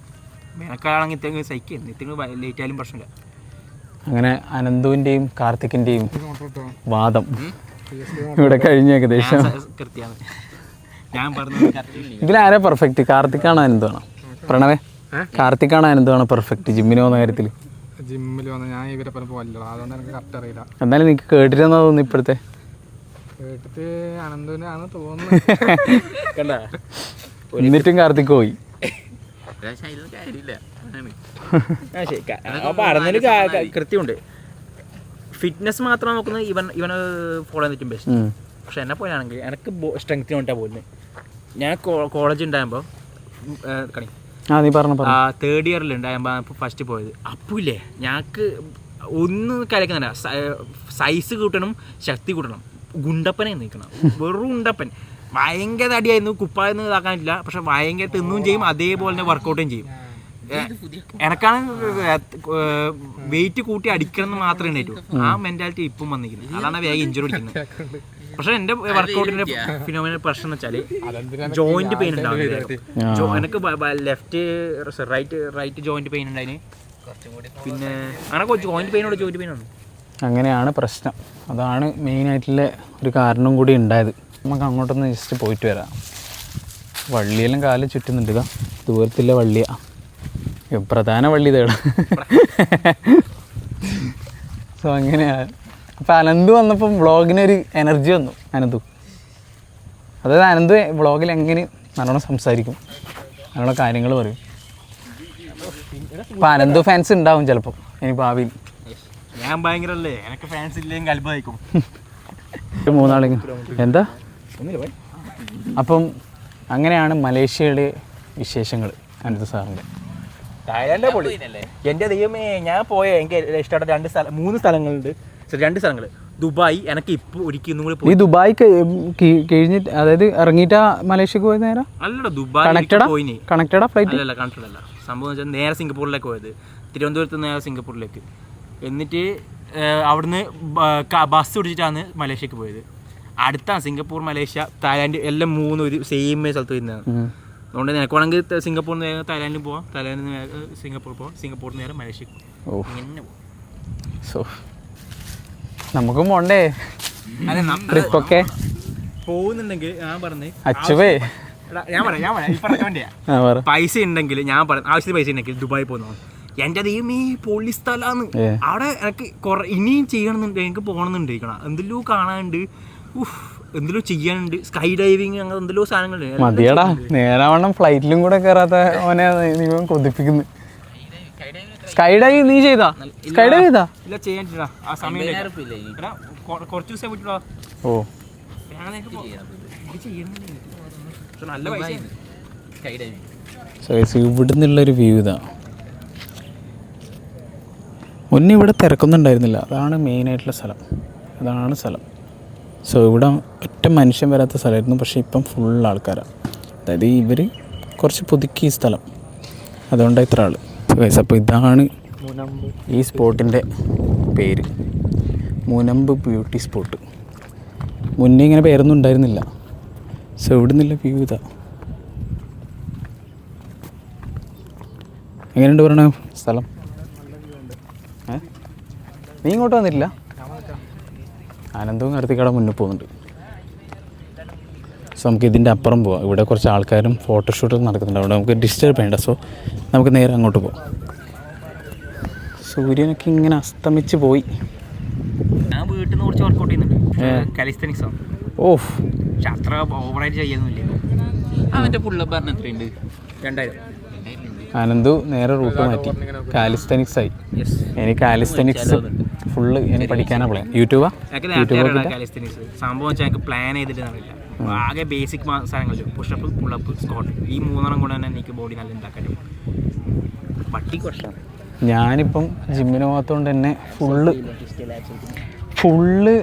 വേനൽക്കാലാണെങ്കിൽ ഇത്രയും സഹിക്കും, ഇത്രയും ലേറ്റ് ആയാലും പ്രശ്നമില്ല. അങ്ങനെ അനന്തുവിന്റെയും കാർത്തിക്കിന്റെയും വാദം ഇവിടെ കഴിഞ്ഞ ഏകദേശം. ഞാൻ പറഞ്ഞത് ഇതിലാരാ പെർഫെക്റ്റ്? കാർത്തിക്കാണോ അനന്തുവാണോ? പ്രണവേ, കാർത്തിക്കാണോ അനന്തുവാണോ പെർഫെക്റ്റ് ജിമ്മിന് പോകുന്ന കാര്യത്തിൽ? ജിമ്മിൽ വന്ന് ഞാൻ ഇവരെ പോലെ പോകില്ല, അതുകൊണ്ട് എനിക്ക് കറക്റ്റ് അറിയില്ല. എന്നാലും നിനക്ക് കേട്ടിരുന്നോ തോന്നുന്നു ഇപ്പോഴത്തെ? കേട്ടിട്ട് അനന്തുവിനാണ് തോന്നുന്നു. എന്നിട്ടും കാർത്തിക് പോയി. കൃത്യമുണ്ട്. ഫിറ്റ്നസ് മാത്രം നോക്കുന്നത് ഇവന് ഫോളോ ചെയ്തിട്ടും ബെസ്റ്റ്. പക്ഷെ എന്നെ പോലെയാണെങ്കിൽ എനിക്ക് സ്ട്രെങ്ത്തിന് വേണ്ടിയിട്ടാണ് പോകുന്നത്. ഞാൻ കോളേജ് ഉണ്ടാകുമ്പോൾ തേർഡ് ഇയറിൽ ഉണ്ടാകുമ്പോൾ ഫസ്റ്റ് പോയത്. അപ്പോൾ ഇല്ലേ ഞങ്ങൾക്ക് ഒന്നും കലക്കുന്നില്ല. സൈസ് കൂട്ടണം, ശക്തി കൂട്ടണം. ഗുണ്ടപ്പനെ നിൽക്കണം, വെറും ഗുണ്ടപ്പൻ. ഭയങ്കര തടിയായിരുന്നു, കുപ്പായൊന്നും ഇതാക്കാനില്ല. പക്ഷെ ഭയങ്കര തിന്നുകയും ചെയ്യും, അതേപോലെ തന്നെ വർക്കൗട്ടും ചെയ്യും. എനക്കാണ് വെയിറ്റ് കൂട്ടി അടിക്കണം എന്ന് മാത്രമേ ഉണ്ടായിട്ടു. ആ മെന്റാലിറ്റി ഇപ്പം വന്നിരിക്കുന്നത്. അതാണ് വേഗം ഇഞ്ചുറി അടിക്കുന്നത്. പക്ഷെ എന്റെ വർക്കൗട്ടിന്റെ ഫിനോമിനൽ പ്രശ്നം എന്ന് വെച്ചാല് ജോയിന്റ് പെയിൻ ഉണ്ടാവും. എനിക്ക് ലെഫ്റ്റ് റൈറ്റ് ജോയിന്റ് പെയിൻ ഉണ്ടായിന്. പിന്നെ അങ്ങനെ ജോയിന്റ് പെയിനാണ്. അങ്ങനെയാണ് പ്രശ്നം. അതാണ് മെയിനായിട്ടുള്ള ഒരു കാരണം കൂടി ഉണ്ടായത്. നമുക്ക് അങ്ങോട്ടൊന്ന് ജസ്റ്റ് പോയിട്ട് വരാം. വള്ളിയെല്ലാം കാലിൽ ചുറ്റുന്നുണ്ട്. ഇതാ ദൂരത്തില്ല വള്ളിയാ, പ്രധാന വള്ളി ഇതാണ്. സോ അങ്ങനെയാണ്. അപ്പം അനന്തു വന്നപ്പം വ്ളോഗിനൊരു എനർജി വന്നു. അതായത് അനന്തു വ്ളോഗിൽ എങ്ങനെ നല്ലോണം സംസാരിക്കും, നല്ലോണം കാര്യങ്ങൾ പറയും. അപ്പം അനന്തു ഫാൻസ് ഉണ്ടാവും ചിലപ്പോൾ ഇനി ഭാവിയിൽ. ഞാൻ ഭയങ്കരല്ലേ, എനിക്ക് ഫാൻസ് ഇല്ലെങ്കിൽ അത്ഭുതമായിരിക്കും. 3 ആളെയും എന്താ. അപ്പം അങ്ങനെയാണ് മലേഷ്യയുടെ വിശേഷങ്ങൾ അനന്തു സാറിൻ്റെ. തായ്ലാൻഡ് പൊളി. എൻ്റെ ദൈവമേ, ഞാൻ പോയ എനിക്ക് ഇഷ്ടപ്പെട്ട 3 സ്ഥലങ്ങളുണ്ട്. 2 സ്ഥലങ്ങൾ. ദുബായ് എനിക്ക് ഇപ്പോൾ ഒരിക്കലും കൂടി ഈ ദുബായ് കഴിഞ്ഞിട്ട്, അതായത് ഇറങ്ങിയിട്ടാ മലേഷ്യക്ക് പോയത് നേരം? അല്ലടാ, ദുബായ് കണക്റ്റഡാ ഫ്ലൈറ്റ്? അല്ല, കണക്റ്റഡ് അല്ല. സംഭവം വെച്ചാൽ നേരെ സിംഗപ്പൂരിലേക്ക് പോയത്. തിരുവനന്തപുരത്ത് നേരെ സിംഗപ്പൂരിലേക്ക്. എന്നിട്ട് അവിടുന്ന് ബസ് പിടിച്ചിട്ടാണ് മലേഷ്യക്ക് പോയത്. അടുത്താണ് സിംഗപ്പൂർ, മലേഷ്യ, തായ്ലാൻഡ് എല്ലാം 3 ഒരു സെയിം സ്ഥലത്ത് വരുന്നതാണ്. അതുകൊണ്ട് നിനക്ക് വേണമെങ്കിൽ സിംഗപ്പൂരിൽ നിന്ന് നേരെ തായ്ലാൻഡിൽ പോവാം, തായ്ലാൻഡിൽ നിന്ന് സിംഗപ്പൂർ പോവാം, സിംഗപ്പൂരിൽ നിന്ന് നേരെ മലേഷ്യക്ക് പോവാം. ഇങ്ങനെ പോവാം. സോ നമുക്കും പോണ്ടേ ട്രിപ്പൊക്കെ പോകുന്നുണ്ടെങ്കിൽ ഞാൻ പറഞ്ഞേ അച്ചുവേ, ഞാൻ പറയാം പൈസ ഉണ്ടെങ്കിൽ ഞാൻ പറയാം, ആവശ്യത്തിന് പൈസ ഉണ്ടെങ്കിൽ ദുബായി പോകുന്ന. എൻ്റെ ദൈവമേ പൊള്ളി സ്ഥലമാണ് അവിടെ. എനിക്ക് ഇനിയും ചെയ്യണമെന്നുണ്ട്, എനിക്ക് പോകണമെന്നുണ്ടായിരിക്കണം. എന്തെല്ലോ കാണാനുണ്ട്, എന്തെല്ലോ ചെയ്യാനുണ്ട്. സ്കൈ ഡൈവിങ് അങ്ങനെ എന്തെല്ലോ സാധനങ്ങളുണ്ട്. മതിയടാ, നേരാവണ്ണം ഫ്ലൈറ്റിലും കൂടെ കയറാത്ത ഓനെ നീ കൊതിപ്പിക്കുന്നു. സ്കൈ ഡൈവ് നീ ചെയ്താ? സ്കൈ ഡൈവ് ചെയ്താ? ഇല്ല, ചെയ്യാൻ ആ സമയം കുറച്ച് ദിവസം പോയിട്ടുണ്ടോ? ഓ, നല്ല പൈസ. ഇവിടെ നിന്നുള്ളൊരു വ്യൂ ഇതാ. ഒന്നും ഇവിടെ തിരക്കൊന്നുണ്ടായിരുന്നില്ല. അതാണ് മെയിനായിട്ടുള്ള സ്ഥലം. അതാണ് സ്ഥലം. സോ ഇവിടെ ഒറ്റ മനുഷ്യൻ വരാത്ത സ്ഥലമായിരുന്നു. പക്ഷേ ഇപ്പം ഫുൾ ആൾക്കാരാണ്. അതായത് ഇവർ കുറച്ച് പുതുക്കി ഈ സ്ഥലം, അതുകൊണ്ടാണ് ഇത്ര ആൾ. ഗൈസ് അപ്പോൾ ഇതാണ് ഈ സ്പോട്ടിൻ്റെ പേര്, മുനമ്പ് ബ്യൂട്ടി സ്പോട്ട്. മുന്നേ ഇങ്ങനെ പേരൊന്നും ഉണ്ടായിരുന്നില്ല. സോ ഇവിടെ നിന്നുള്ള വ്യൂ ഇതാ. എങ്ങനെയുണ്ട് പറയണ സ്ഥലം? നീ ഇങ്ങോട്ട് വന്നിട്ടില്ല? ആനന്ദവും കടത്തിക്കട മുന്നിൽ പോകുന്നുണ്ട്. സോ നമുക്ക് ഇതിൻ്റെ അപ്പുറം പോവാം. ഇവിടെ കുറച്ച് ആൾക്കാരും ഫോട്ടോഷൂട്ടും നടക്കുന്നുണ്ട്. അവിടെ നമുക്ക് ഡിസ്റ്റർബ് ചെയ്യണ്ട. സോ നമുക്ക് നേരെ അങ്ങോട്ട് പോകാം. സൂര്യനൊക്കെ ഇങ്ങനെ അസ്തമിച്ച് പോയി. ഞാൻ വീട്ടിൽ നിന്ന് കുറച്ച് വർക്കൗട്ട് ചെയ്യുന്നുണ്ട്, കാലിസ്തനിക്സ്. ഓഫ്, പക്ഷെ അത്ര ഓവറായിട്ട് ചെയ്യുന്നില്ല. അവൻ്റെ പുള്ളപ്പ് പറഞ്ഞ എത്രയുണ്ട്? 2000. ആനന്ദു നേരെ റൂട്ട് മാറ്റി, കാലിസ്തനിക്സ് ആയി. ഇനി കാലിസ്തനിക്സ് ഫുള്ള് ഇനി പഠിക്കാനാണ് പ്ലാൻ. യൂട്യൂബ് കാലിസ്തനിക്സ് സംഭവം വെച്ചാൽ എനിക്ക് പ്ലാൻ ചെയ്തിട്ട് നടക്കില്ല. ആകെ ബേസിക് സാധനങ്ങൾ, പുഷപ്പ്, പുള്ളപ്പ്, സ്ക്വാട്ട്, ഈ 3 കൊണ്ട് തന്നെ എനിക്ക് ബോഡി നല്ല ഉണ്ടാക്കാൻ പറ്റും. പട്ടി കുറച്ചാണ്. ഞാനിപ്പം ജിമ്മിന് പോകാത്തതുകൊണ്ട് തന്നെ ഫുള്ള്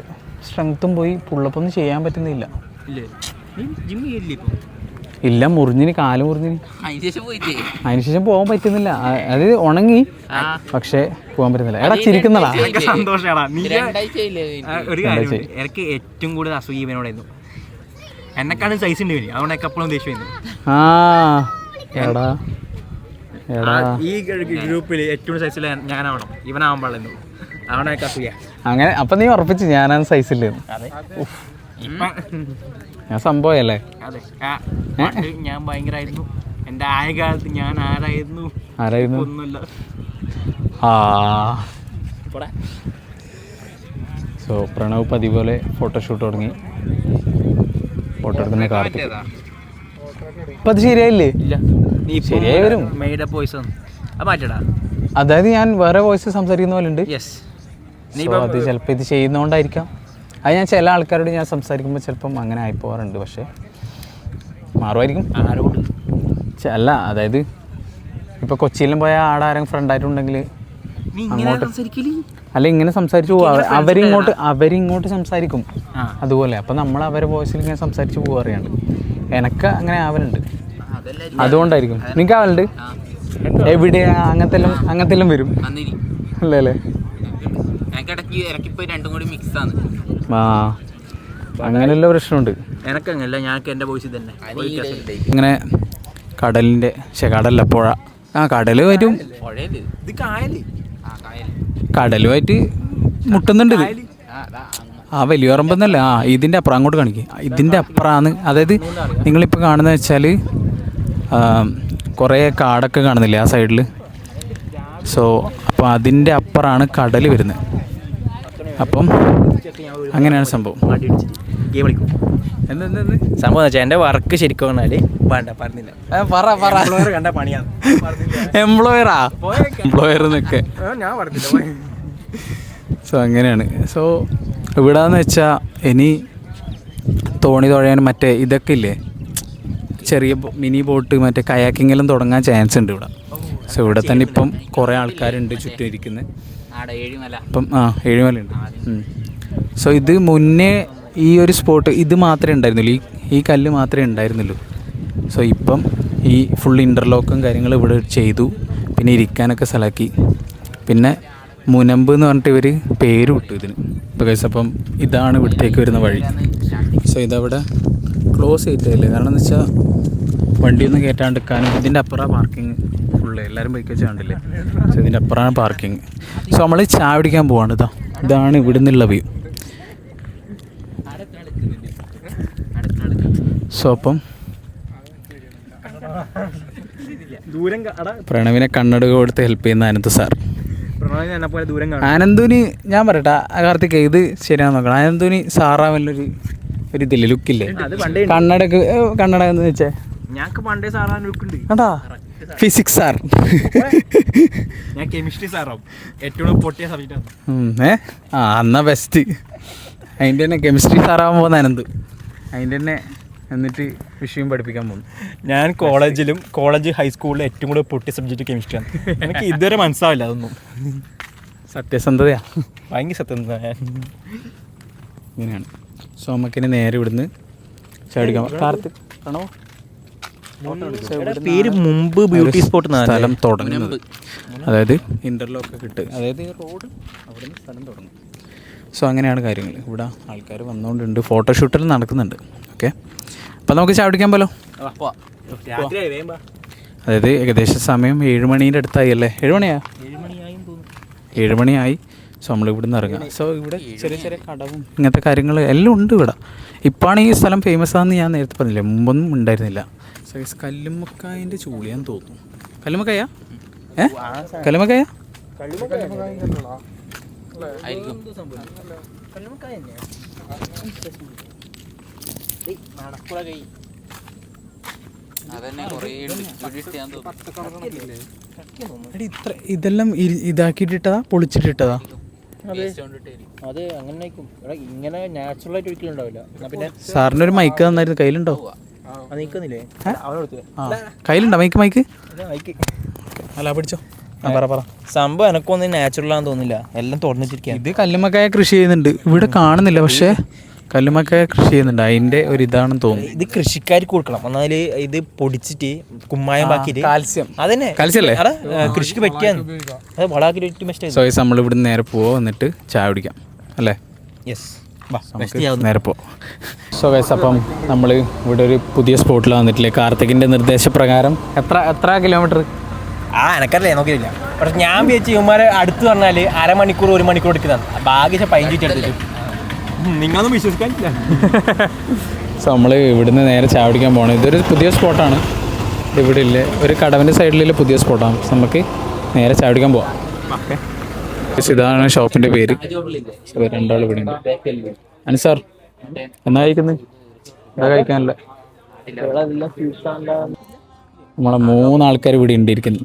സ്ട്രെങ്ത്തും പോയി, പുള്ളപ്പൊന്നും ചെയ്യാൻ പറ്റുന്നില്ല. ഇല്ല, മുറിഞ്ഞിന്, കാല് മുറിഞ്ഞിന്. അതിനുശേഷം പോകാൻ പറ്റുന്നില്ല. അത് ഉണങ്ങി, പക്ഷേ പോകാൻ പറ്റുന്നില്ല. എടാ ചിരിക്കുന്നടാ, സന്തോഷാടാ. ഒരു കാര്യം, എനിക്ക് ഏറ്റവും കൂടുതൽ അസൂയ ഇവനോടായിരുന്നു. എന്നെക്കാളും സൈസ് ഉണ്ട് ഇവന്, അതുകൊണ്ട് എനിക്ക് അപ്പോഴും ദേഷ്യം വരുന്നു. ഈ ഗ്രൂപ്പിൽ ഏറ്റവും സൈസിൽ ഞാനാവണം, ഇവനാവാൻ പാടുന്നു. അതുകൊണ്ട് എനിക്ക് അസൂയ. അങ്ങനെ അപ്പം നീ ഉറപ്പിച്ചു ഞാനാണ് സൈസില്ല? ഞാൻ സംഭവല്ലേ? അതെ, ഞാൻ ഭയങ്കരമായിരുന്നു. എൻ്റെ ആയ കാലത്ത് ഞാൻ ആരായിരുന്നു? ഒന്നുമില്ല. സോ പ്രണവ് പതിപോലെ ഫോട്ടോഷൂട്ട് തുടങ്ങി. ഫോട്ടോ എടുക്കുന്ന കാർത്തിക്. അപ്പം അത് ശരിയായില്ലേ? ശരിയായി വരും. മെയ്ഡ് വോയിസ് മാറ്റടാ. അതായത് ഞാൻ വേറെ വോയിസ് സംസാരിക്കുന്ന പോലെ ഉണ്ട്. യെസ്, അത് ചിലപ്പോൾ ഇത് ചെയ്യുന്നതുകൊണ്ടായിരിക്കാം. അത് ഞാൻ ചില ആൾക്കാരോട് ഞാൻ സംസാരിക്കുമ്പോൾ ചിലപ്പം അങ്ങനെ ആയിപ്പോവാറുണ്ട്. പക്ഷേ മാറുമായിരിക്കും. ആരോട് അല്ല, അതായത് ഇപ്പോൾ കൊച്ചിയിലും പോയ ആടാരെങ്കിലും ഫ്രണ്ടായിട്ടുണ്ടെങ്കിൽ അങ്ങോട്ട് അല്ല ഇങ്ങനെ സംസാരിച്ചു പോകും. അവരിങ്ങോട്ട് സംസാരിക്കും അതുപോലെ. അപ്പം നമ്മൾ അവരെ വോയിസിൽ ഇങ്ങനെ സംസാരിച്ച് പോകാറിയാണ്ട്. എനക്ക് അങ്ങനെ ആവലുണ്ട്, അതുകൊണ്ടായിരിക്കും. നിങ്ങൾക്ക് ആവലുണ്ട്? എവിടെ അങ്ങനത്തെ വരും അല്ലേ? അങ്ങനെയുള്ള പ്രശ്നമുണ്ട്. എനക്കങ്ങനല്ല, ഞങ്ങൾക്ക് എൻ്റെ വോയിസ് തന്നെ. ഇങ്ങനെ കടലിൻ്റെ കടലല്ല, പുഴ. കടൽ വരും, കടലുമായിട്ട് മുട്ടുന്നുണ്ട്. വലിയ പറമ്പെന്നല്ല, ഇതിൻ്റെ അപ്പുറം അങ്ങോട്ട് കാണിക്കുക. ഇതിൻ്റെ അപ്പുറമാണ്, അതായത് നിങ്ങളിപ്പോൾ കാണുന്നത് വെച്ചാൽ കുറേ കാടൊക്കെ കാണുന്നില്ലേ ആ സൈഡിൽ? സോ അപ്പോൾ അതിൻ്റെ അപ്പുറമാണ് കടൽ വരുന്നത്. അപ്പം അങ്ങനെയാണ് സംഭവം. സംഭവം വെച്ചാൽ എൻ്റെ വർക്ക് ശരിക്കും പറഞ്ഞാൽ വേണ്ട പറഞ്ഞില്ല. കണ്ട പണിയാണ്. എംപ്ലോയർ എന്നൊക്കെ ഞാൻ പറഞ്ഞില്ല. സോ അങ്ങനെയാണ്. സോ ഇവിടെന്ന് വെച്ചാൽ ഇനി തോണി തുഴയാൻ മറ്റേ ഇതൊക്കെ ഇല്ലേ, ചെറിയ മിനി ബോട്ട്, മറ്റേ കയാക്കിങ്ങെല്ലാം തുടങ്ങാൻ ചാൻസ് ഉണ്ട് ഇവിടെ. സോ ഇവിടെ തന്നെ ഇപ്പം കുറേ ആൾക്കാരുണ്ട് ചുറ്റും ഇരിക്കുന്നത്. ഇപ്പം ഏഴുമലയുണ്ട്. സോ ഇത് മുന്നേ ഈ ഒരു സ്പോട്ട് ഇത് മാത്രമേ ഉണ്ടായിരുന്നുള്ളൂ, ഈ കല്ല് മാത്രമേ ഉണ്ടായിരുന്നുള്ളൂ. സോ ഇപ്പം ഈ ഫുൾ ഇൻ്റർലോക്കും കാര്യങ്ങളും ഇവിടെ ചെയ്തു. പിന്നെ ഇരിക്കാനൊക്കെ സ്ഥലമാക്കി. പിന്നെ മുനമ്പ് എന്ന് പറഞ്ഞിട്ട് ഇവർ പേര് വിട്ടു ഇതിന്. ഇപ്പോൾ കേസ് അപ്പം ഇതാണ് ഇവിടത്തേക്ക് വരുന്ന വഴി. സോ ഇതവിടെ ക്ലോസ് ചെയ്തിട്ടില്ലേ, കാരണം എന്ന് വെച്ചാൽ വണ്ടിയൊന്നും കയറ്റാണ്ടിരിക്കാനും. ഇതിൻ്റെ അപ്പുറമാണ് പാർക്കിങ് ഫുള്ള്, എല്ലാവരും ബൈക്ക് വെച്ച് കണ്ടില്ലേ. സോ ഇതിൻ്റെ അപ്പുറമാണ് പാർക്കിങ്. സോ നമ്മൾ ചായ പിടിക്കാൻ പോവാണ്. ഇതാണ് ഇവിടെ നിന്നുള്ള വ്യൂ. സോ അപ്പം പ്രണവിനെ കണ്ണട കൊടുത്ത് ഹെൽപ്പ് ചെയ്യുന്ന അനന്ത് സാർ. ആനന്ദുവിന് ഞാൻ പറയട്ടെ കാർത്തിക്, ഇത് ശരിയാന്ന് നോക്കണം. ആനന്ദുവിന് സാറാവല്ലൊരു ഇതില്ലേ, ലുക്കില്ലേ? കണ്ണട എന്ന് വെച്ചേ ഞങ്ങൾക്ക് പണ്ടേ സാറാൻ ലുക്കുണ്ട്. അതാ ഫിസിക്സ് സാർ, ഞാൻ കെമിസ്ട്രി സാറാവും. ഏറ്റവും പൊട്ടിയ സബ്ജക്റ്റാണ്. എന്നാ ബെസ്റ്റ്. അതിൻ്റെ തന്നെ കെമിസ്ട്രി സാറാവാൻ പോകുന്ന അനന്ത്. അതിൻ്റെ തന്നെ എന്നിട്ട് വിഷയം പഠിപ്പിക്കാൻ പോകുന്നു. ഞാൻ കോളേജ് ഹൈസ്കൂളിൽ ഏറ്റവും കൂടുതൽ പൊട്ടിയ സബ്ജക്റ്റ് കെമിസ്ട്രിയാണ്. എനിക്ക് ഇതുവരെ മനസ്സിലാവില്ല അതൊന്നും. സത്യസന്ധതയാ, ഭയങ്കര സത്യസന്ധത. ഇങ്ങനെയാണ്. സോ നമുക്കിനി നേരെ ഇവിടുന്ന് ചാടിക്കാൻ. കാർത്തിക് ആണോ? പേര് മുമ്പ് ബ്യൂട്ടി സ്പോട്ട് സ്ഥലം തുടങ്ങുന്നത്, അതായത് ഇൻ്റർലോക്ക് ഇട്ട്, അതായത് ഈ റോഡ് അവിടെ നിന്ന് സ്ഥലം തുടങ്ങും. സോ അങ്ങനെയാണ് കാര്യങ്ങൾ. ഇവിടെ ആൾക്കാർ വന്നുകൊണ്ടുണ്ട്, ഫോട്ടോഷൂട്ടിൽ നടക്കുന്നുണ്ട്. ഓക്കെ, അപ്പോൾ നമുക്ക് ചാടിക്കാൻ പോലോ. അതായത് ഏകദേശം സമയം 7 മണീൻ്റെ അടുത്തായി അല്ലേ? 7 മണിയാ? 7 മണിയായി. സോ നമ്മൾ ഇവിടെ നിന്ന് ഇറങ്ങാം. സോ ഇവിടെ ചെറിയ ചെറിയ കടവും ഇങ്ങനത്തെ കാര്യങ്ങൾ എല്ലാം ഉണ്ട് ഇവിടെ. ഇപ്പോഴാണ് ഈ സ്ഥലം ഫേമസ് ആണെന്ന് ഞാൻ നേരത്തെ പറഞ്ഞില്ലേ, മുമ്പൊന്നും ഉണ്ടായിരുന്നില്ല. സോ കല്ലുമ്മക്കായൻ്റെ ചൂളിയാന്ന് തോന്നുന്നു. കല്ലുമ്മക്കായ? കല്ലുമ്മക്കായ? ഇതെല്ലാം ഇതാക്കിയിട്ടിട്ടതാ, പൊളിച്ചിട്ടിട്ടതാ? അത് അങ്ങനെ ഇങ്ങനെ നാച്ചുറൽ ആയിട്ട് ഒരിക്കലും ഉണ്ടാവില്ല. പിന്നെ സാറിന് ഒരു മൈക്ക് തന്നായിരുന്നു, കയ്യിലുണ്ടോ? നീക്കുന്നില്ലേ? കയ്യിലുണ്ടോ മൈക്ക്? അല്ല പിടിച്ചോ. പറ. സംഭവം എനക്കൊന്നും നാച്ചുറൽ ആണെന്ന് തോന്നില്ല, എല്ലാം തുറന്നിട്ടിരിക്കുകയാണ്. ഇത് കല്ലുമ്മക്കായ കൃഷി ചെയ്യുന്നുണ്ട്, ഇവിടെ കാണുന്നില്ല, പക്ഷേ കല്ലുമ്മക്കായ കൃഷി ചെയ്യുന്നുണ്ട്. അതിന്റെ ഒരു ഇതാണെന്ന് തോന്നുന്നു. ഇത് കൃഷിക്കാർക്ക് കൊടുക്കണം, എന്നാല് ഇത് പൊടിച്ചിട്ട് കുമ്മായം ബാക്കിയിട്ട് കാൽസ്യം, അതന്നെ കാൽസ്യം അല്ലേ കൃഷിക്ക് പറ്റിയാണ്. അത് വളരെ സോ നമ്മൾ ഇവിടെ നേരെ പോവോ, എന്നിട്ട് ചായ കുടിക്കാം അല്ലേ? നേരെ പോവാം. സോ ഗൈസ്, അപ്പം നമ്മൾ ഇവിടെ ഒരു പുതിയ സ്പോട്ടിൽ വന്നിട്ടില്ലേ, കാർത്തികിൻ്റെ നിർദ്ദേശപ്രകാരം. എത്ര കിലോമീറ്റർ? എനക്കറിയില്ല, നോക്കിയില്ല. പക്ഷെ ഞാൻ വിചാരിച്ചു ഇവന്മാരെ അടുത്ത് പറഞ്ഞാൽ 1/2 മണിക്കൂർ 1 മണിക്കൂർ എടുക്കുന്നതാണ്. ഭാഗ്യം 15 എടുത്തിട്ട് നിങ്ങളൊന്നും വിശ്വസിക്കാനില്ല. സോ നമ്മൾ ഇവിടുന്ന് നേരെ ചായ കുടിക്കാൻ പോകണം. ഇതൊരു പുതിയ സ്പോട്ടാണ്, ഇവിടെ ഇല്ലേ, ഒരു കടവിൻ്റെ സൈഡിലുള്ള പുതിയ സ്പോട്ടാണ്. നമുക്ക് നേരെ ചായ കുടിക്കാൻ പോവാം. ഇതാണ് ഷോപ്പിൻ്റെ പേര്. രണ്ടാൾ ഇവിടെ ഉണ്ട്. അനുസാർ എന്നാ കഴിക്കുന്നത്? എന്താ കഴിക്കാനല്ല? നമ്മളെ 3 ആൾക്കാർ ഇവിടെ ഉണ്ടിരിക്കുന്നു.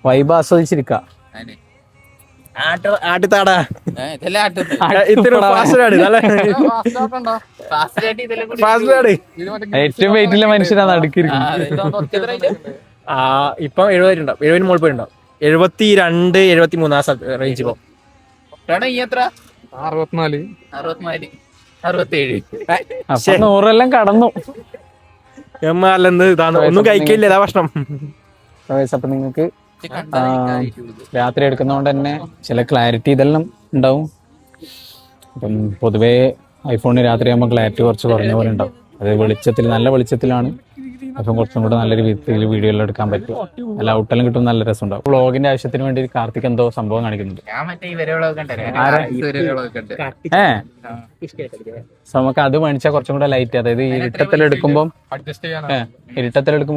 വൈബ് ആസ്വദിച്ചിരിക്ക. ഏറ്റവും വെയിറ്റുള്ള മനുഷ്യനാണ് അടുക്കിയിരിക്കുന്നത്. ഇപ്പം 70 ഉണ്ടാവും, 70 മുകളിൽ പോയിട്ടുണ്ടാവും. 72, 73 ആ റേഞ്ച്. ഇപ്പം 64, 67. 100 കടന്നു. ഇതാണ് ഒന്നും കഴിക്കില്ല, ഇതാ ഭക്ഷണം. അപ്പൊ നിങ്ങൾക്ക് രാത്രി എടുക്കുന്നതുകൊണ്ട് തന്നെ ചില ക്ലാരിറ്റി ഇതെല്ലാം ഉണ്ടാവും. അപ്പം പൊതുവേ ഐഫോണിന് രാത്രി ആകുമ്പോൾ ക്ലാരിറ്റി കുറച്ച് കുറഞ്ഞ പോലെ ഉണ്ടാവും. അത് വെളിച്ചത്തിൽ, നല്ല വെളിച്ചത്തിലാണ് അപ്പം കുറച്ചും കൂടെ നല്ലൊരു വിധത്തിൽ വീഡിയോ എല്ലാം എടുക്കാൻ പറ്റും. നല്ല ഔട്ടെല്ലാം കിട്ടും, നല്ല രസം ഉണ്ടാവും. വ്ളോഗിന്റെ ആവശ്യത്തിന് വേണ്ടി കാർത്തിക് എന്തോ സംഭവം കാണിക്കുന്നുണ്ട്. നമുക്ക് അത് മേടിച്ചാൽ കുറച്ചും കൂടെ ലൈറ്റ്, അതായത് ഇരുട്ടത്തിലെടുക്കുമ്പോൾ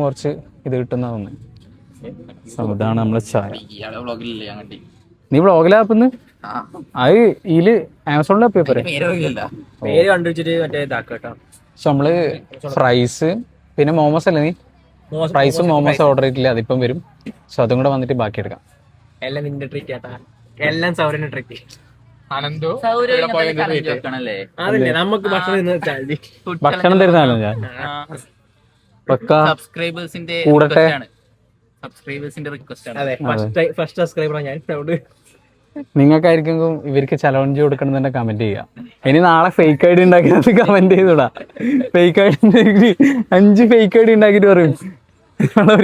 കുറച്ച് ഇത് കിട്ടുന്ന തോന്നുന്നു. ഇതാണ് നമ്മളെ ചായ. നീ വ്ളോഗിലാ ആപ്പിന്ന്? അത് ഇതില് ആമസോണിൽ ആപ്പ് പോരെ? പക്ഷെ നമ്മള് ഫ്രൈസ് പിന്നെ മോമോസ് അല്ലേ, നീ ഫ്രൈസും മോമോസ് ഓർഡർ ചെയ്തിട്ടില്ല, അതിപ്പം വരും. സോ അതും കൂടെ വന്നിട്ട് ബാക്കി എടുക്കാം. എല്ലാം നിന്റെ ട്രീറ്റ് ആട്ടാ, എല്ലാം സൗരന്റെ ട്രീറ്റ്. നമുക്ക് ഭക്ഷണം തരുന്നല്ലോ ഞാൻ. സബ്സ്ക്രൈബേഴ്സിന്റെ കൂടട്ടെ. റിക്വസ്റ്റ് ആണ്. അതെ, ഫസ്റ്റ് സബ്സ്ക്രൈബറാണ് ഞാൻ. നിങ്ങൾക്കായിരിക്കും ഇവർക്ക് ചലഞ്ച് കൊടുക്കണം തന്നെ കമന്റ് ചെയ്യാം. ഇനി നാളെ ഫേക്ക് ഐഡി ഉണ്ടാക്കിയത് കമന്റ് ചെയ്തൂടാ. ഫേക്ക് ഐഡി 5 ഫേക്ക് ഐഡി ഉണ്ടാക്കിട്ട് പറയും 500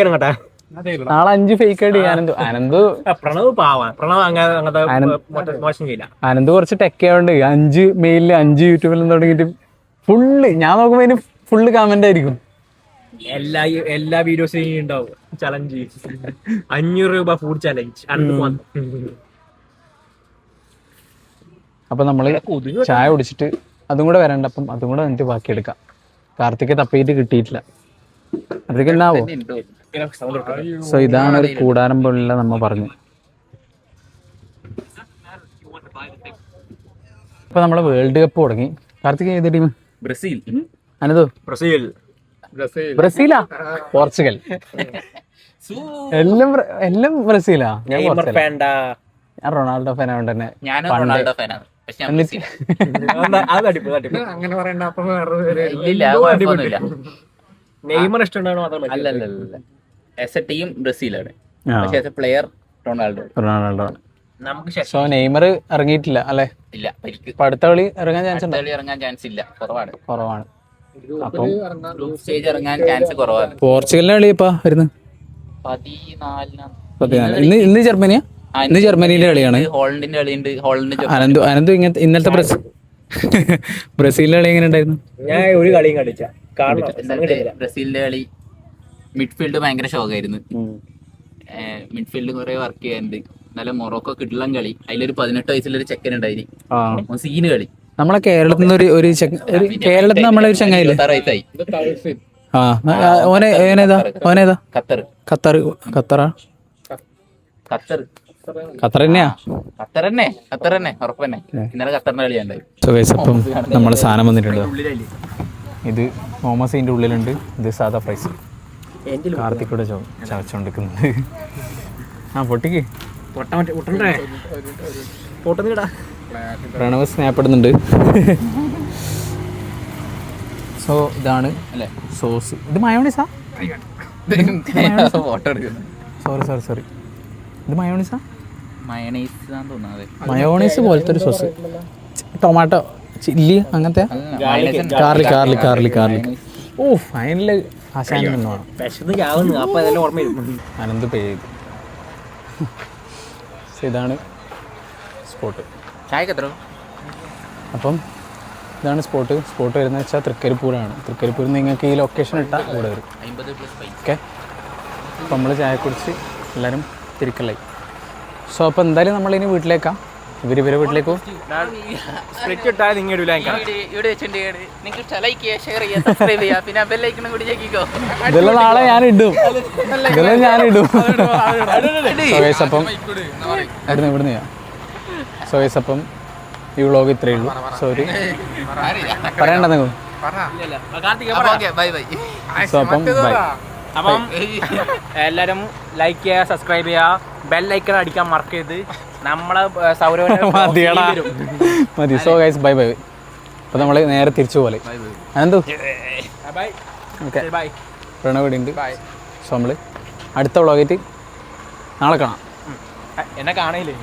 രൂപ. നാളെ 5 ഫേക്ക് ഐഡി. അനന്ത് അനന്ത് കുറച്ച് ടെക്ക് ആയതുകൊണ്ട് 5 മെയിലില് 5 യൂട്യൂബിലും തുടങ്ങിയിട്ട് ഫുള്ള് ഞാൻ നോക്കുമ്പോ അതിന് ഫുള്ള് കമന്റ് ആയിരിക്കും. എല്ലാ വീഡിയോസിലും ഉണ്ടാവും ചലഞ്ച്. 500 രൂപ ഫുഡ് ചലഞ്ച്. അപ്പൊ നമ്മള് ചായ കുടിച്ചിട്ട് അതും കൂടെ വരണ്ട, അപ്പം അതും കൂടെ എന്നിട്ട് ബാക്കി എടുക്കാം. കാർത്തിക് തപ്പിയിട്ട് കിട്ടിയിട്ടില്ല. കാർത്തിക് എന്നാവോ? സോ ഇതാണ് ഒരു കൂടാരം പോലുള്ള നമ്മ പറഞ്ഞു. ഇപ്പൊ നമ്മളെ വേൾഡ് കപ്പ് തുടങ്ങി. കാർത്തിക് ഏത് ടീം? ബ്രസീൽ. അനതോ? ബ്രസീലാ? പോർച്ചുഗൽ? എല്ലാം ബ്രസീലാ? ഞാൻ റൊണാൾഡോ ഫാൻ ആയതുകൊണ്ട് തന്നെ. അങ്ങനെ പറയണ്ട. അപ്പൊ നെയ്മർ ഇഷ്ടമുണ്ടാണോ? ടീം ബ്രസീലാണ്, പക്ഷേ പ്ലെയർ റൊണാൾഡോ. നമുക്ക് സോ നെയ്മർ ഇറങ്ങിയിട്ടില്ല അല്ലേ? ഇല്ല, പരിക്ക്. അപ്പൊ അടുത്ത കളി ഇറങ്ങാൻ ചാൻസ് ഉണ്ടോ? കളി ഇറങ്ങാൻ ചാൻസ് ഇല്ല, കുറവാണ്. അപ്പം ഗ്രൂപ്പ് സ്റ്റേജ് ഇറങ്ങാൻ ചാൻസ് കുറവാണ്. പോർച്ചുഗലിന്റെ കളി ഇപ്പൊ വരുന്നത് 14 ഇന്ന് ജർമ്മനിയാ? ഇന്ന് ജർമ്മനിയുടെ കളിയാണ്. ഹോളണ്ടിന്റെ കളിയുണ്ട്. ഹോളണ്ട് അനന്തു ഇന്നലത്തെ ബ്രസീലിന്റെ കളി എങ്ങനെ ഉണ്ടായിരുന്നു? ഞാൻ ഒരു കളിയും കളിച്ച ബ്രസീലിന്റെ കളി മിഡ്ഫീൽഡ് ഭയങ്കര ഷോക്കായിരുന്നു. മിഡ്ഫീൽഡ് കുറെ വർക്ക് ചെയ്യാനുണ്ട്. നല്ല മൊറോക്കോ കിടലം കളി. അതിലൊരു 18 വയസ്സുള്ളൊരു ചെക്കൻ ഉണ്ടായിരുന്നു. സീന് കളി. നമ്മളെ കേരളത്തിൽ നിന്ന് കേരളത്തിൽ നമ്മളെ ഒരു ചങ്ങായില്ലേ? 26 വയസ്സായി. ഓനേതാ? ഖത്തർ തന്നെയാ? ഖത്തർ തന്നെ ഉറപ്പന്നെ. ഇന്നലെ ഖത്തറിന്റെ കളിയുണ്ടായി. അപ്പം നമ്മളെ സാധനം വന്നിട്ടുണ്ട്. ഇത് മോമോസിന്റെ ഉള്ളിലുണ്ട്. ഇത് സാധാ ഫ്രൈസ്. കാർത്തിക്കൂടെ ചവച്ചോണ്ടിരിക്കുന്നുണ്ട്. പൊട്ടിക്ക് പ്രണവ് സ്നാപ്പ് ഇടുന്നുണ്ട്. സോ ഇതാണ് അല്ലേ സോസ്. ഇത് മയോണൈസാ? ഫോട്ടോ എടുക്കുന്നു. സോറി ഇത് മയോണൈസാ? മയോണൈസ് പോലത്തെ ഒരു സോസ്. ടൊമാറ്റോ ചില്ലി അങ്ങനത്തെ ഗാർലിക്. ഓ ഫൈനല് ആശാനം അനന്ത് പേ ചെയ്തു. ഇതാണ് സ്പോട്ട്. അപ്പം ഇതാണ് സ്പോട്ട് വരുന്നത് വെച്ചാൽ തൃക്കരിപ്പൂരാണ്. തൃക്കരിപ്പൂരിൽ നിന്ന് നിങ്ങൾക്ക് ഈ ലൊക്കേഷൻ ഇട്ടാൽ ഇവിടെ വരും. ഓക്കെ, അപ്പം നമ്മൾ ചായ കുടിച്ച് എല്ലാവരും തിരിക്കലായി. സോ അപ്പോൾ എന്തായാലും നമ്മളിനി വീട്ടിലേക്കാം. ഇവരെ വീട്ടിലേക്കോ ഇതെല്ലാം നാളെ ഞാനിടും. അപ്പം ഇവിടുന്ന് അപ്പം ഈ വ്ളോഗ് ഇത്രയേ ഉള്ളൂ. സോറി പറയണ്ട നിങ്ങൾ. സോ അപ്പം ബൈ. അപ്പം എല്ലാവരും ലൈക്ക് ചെയ്യുക, സബ്സ്ക്രൈബ് ചെയ്യുക, ബെല്ലൈക്കൺ അടിക്കാൻ മറക്കരുത്. നമ്മളെ മതി. So guys bye. അപ്പോൾ നമ്മൾ നേരെ തിരിച്ചു പോലെ അനന്തു ഓക്കെ പ്രണവ് ഇവിടെ ഉണ്ട്. സോ നമ്മൾ അടുത്ത വ്ളോഗായിട്ട് നാളെ കാണാം. എന്നെ കാണയില്ലേ?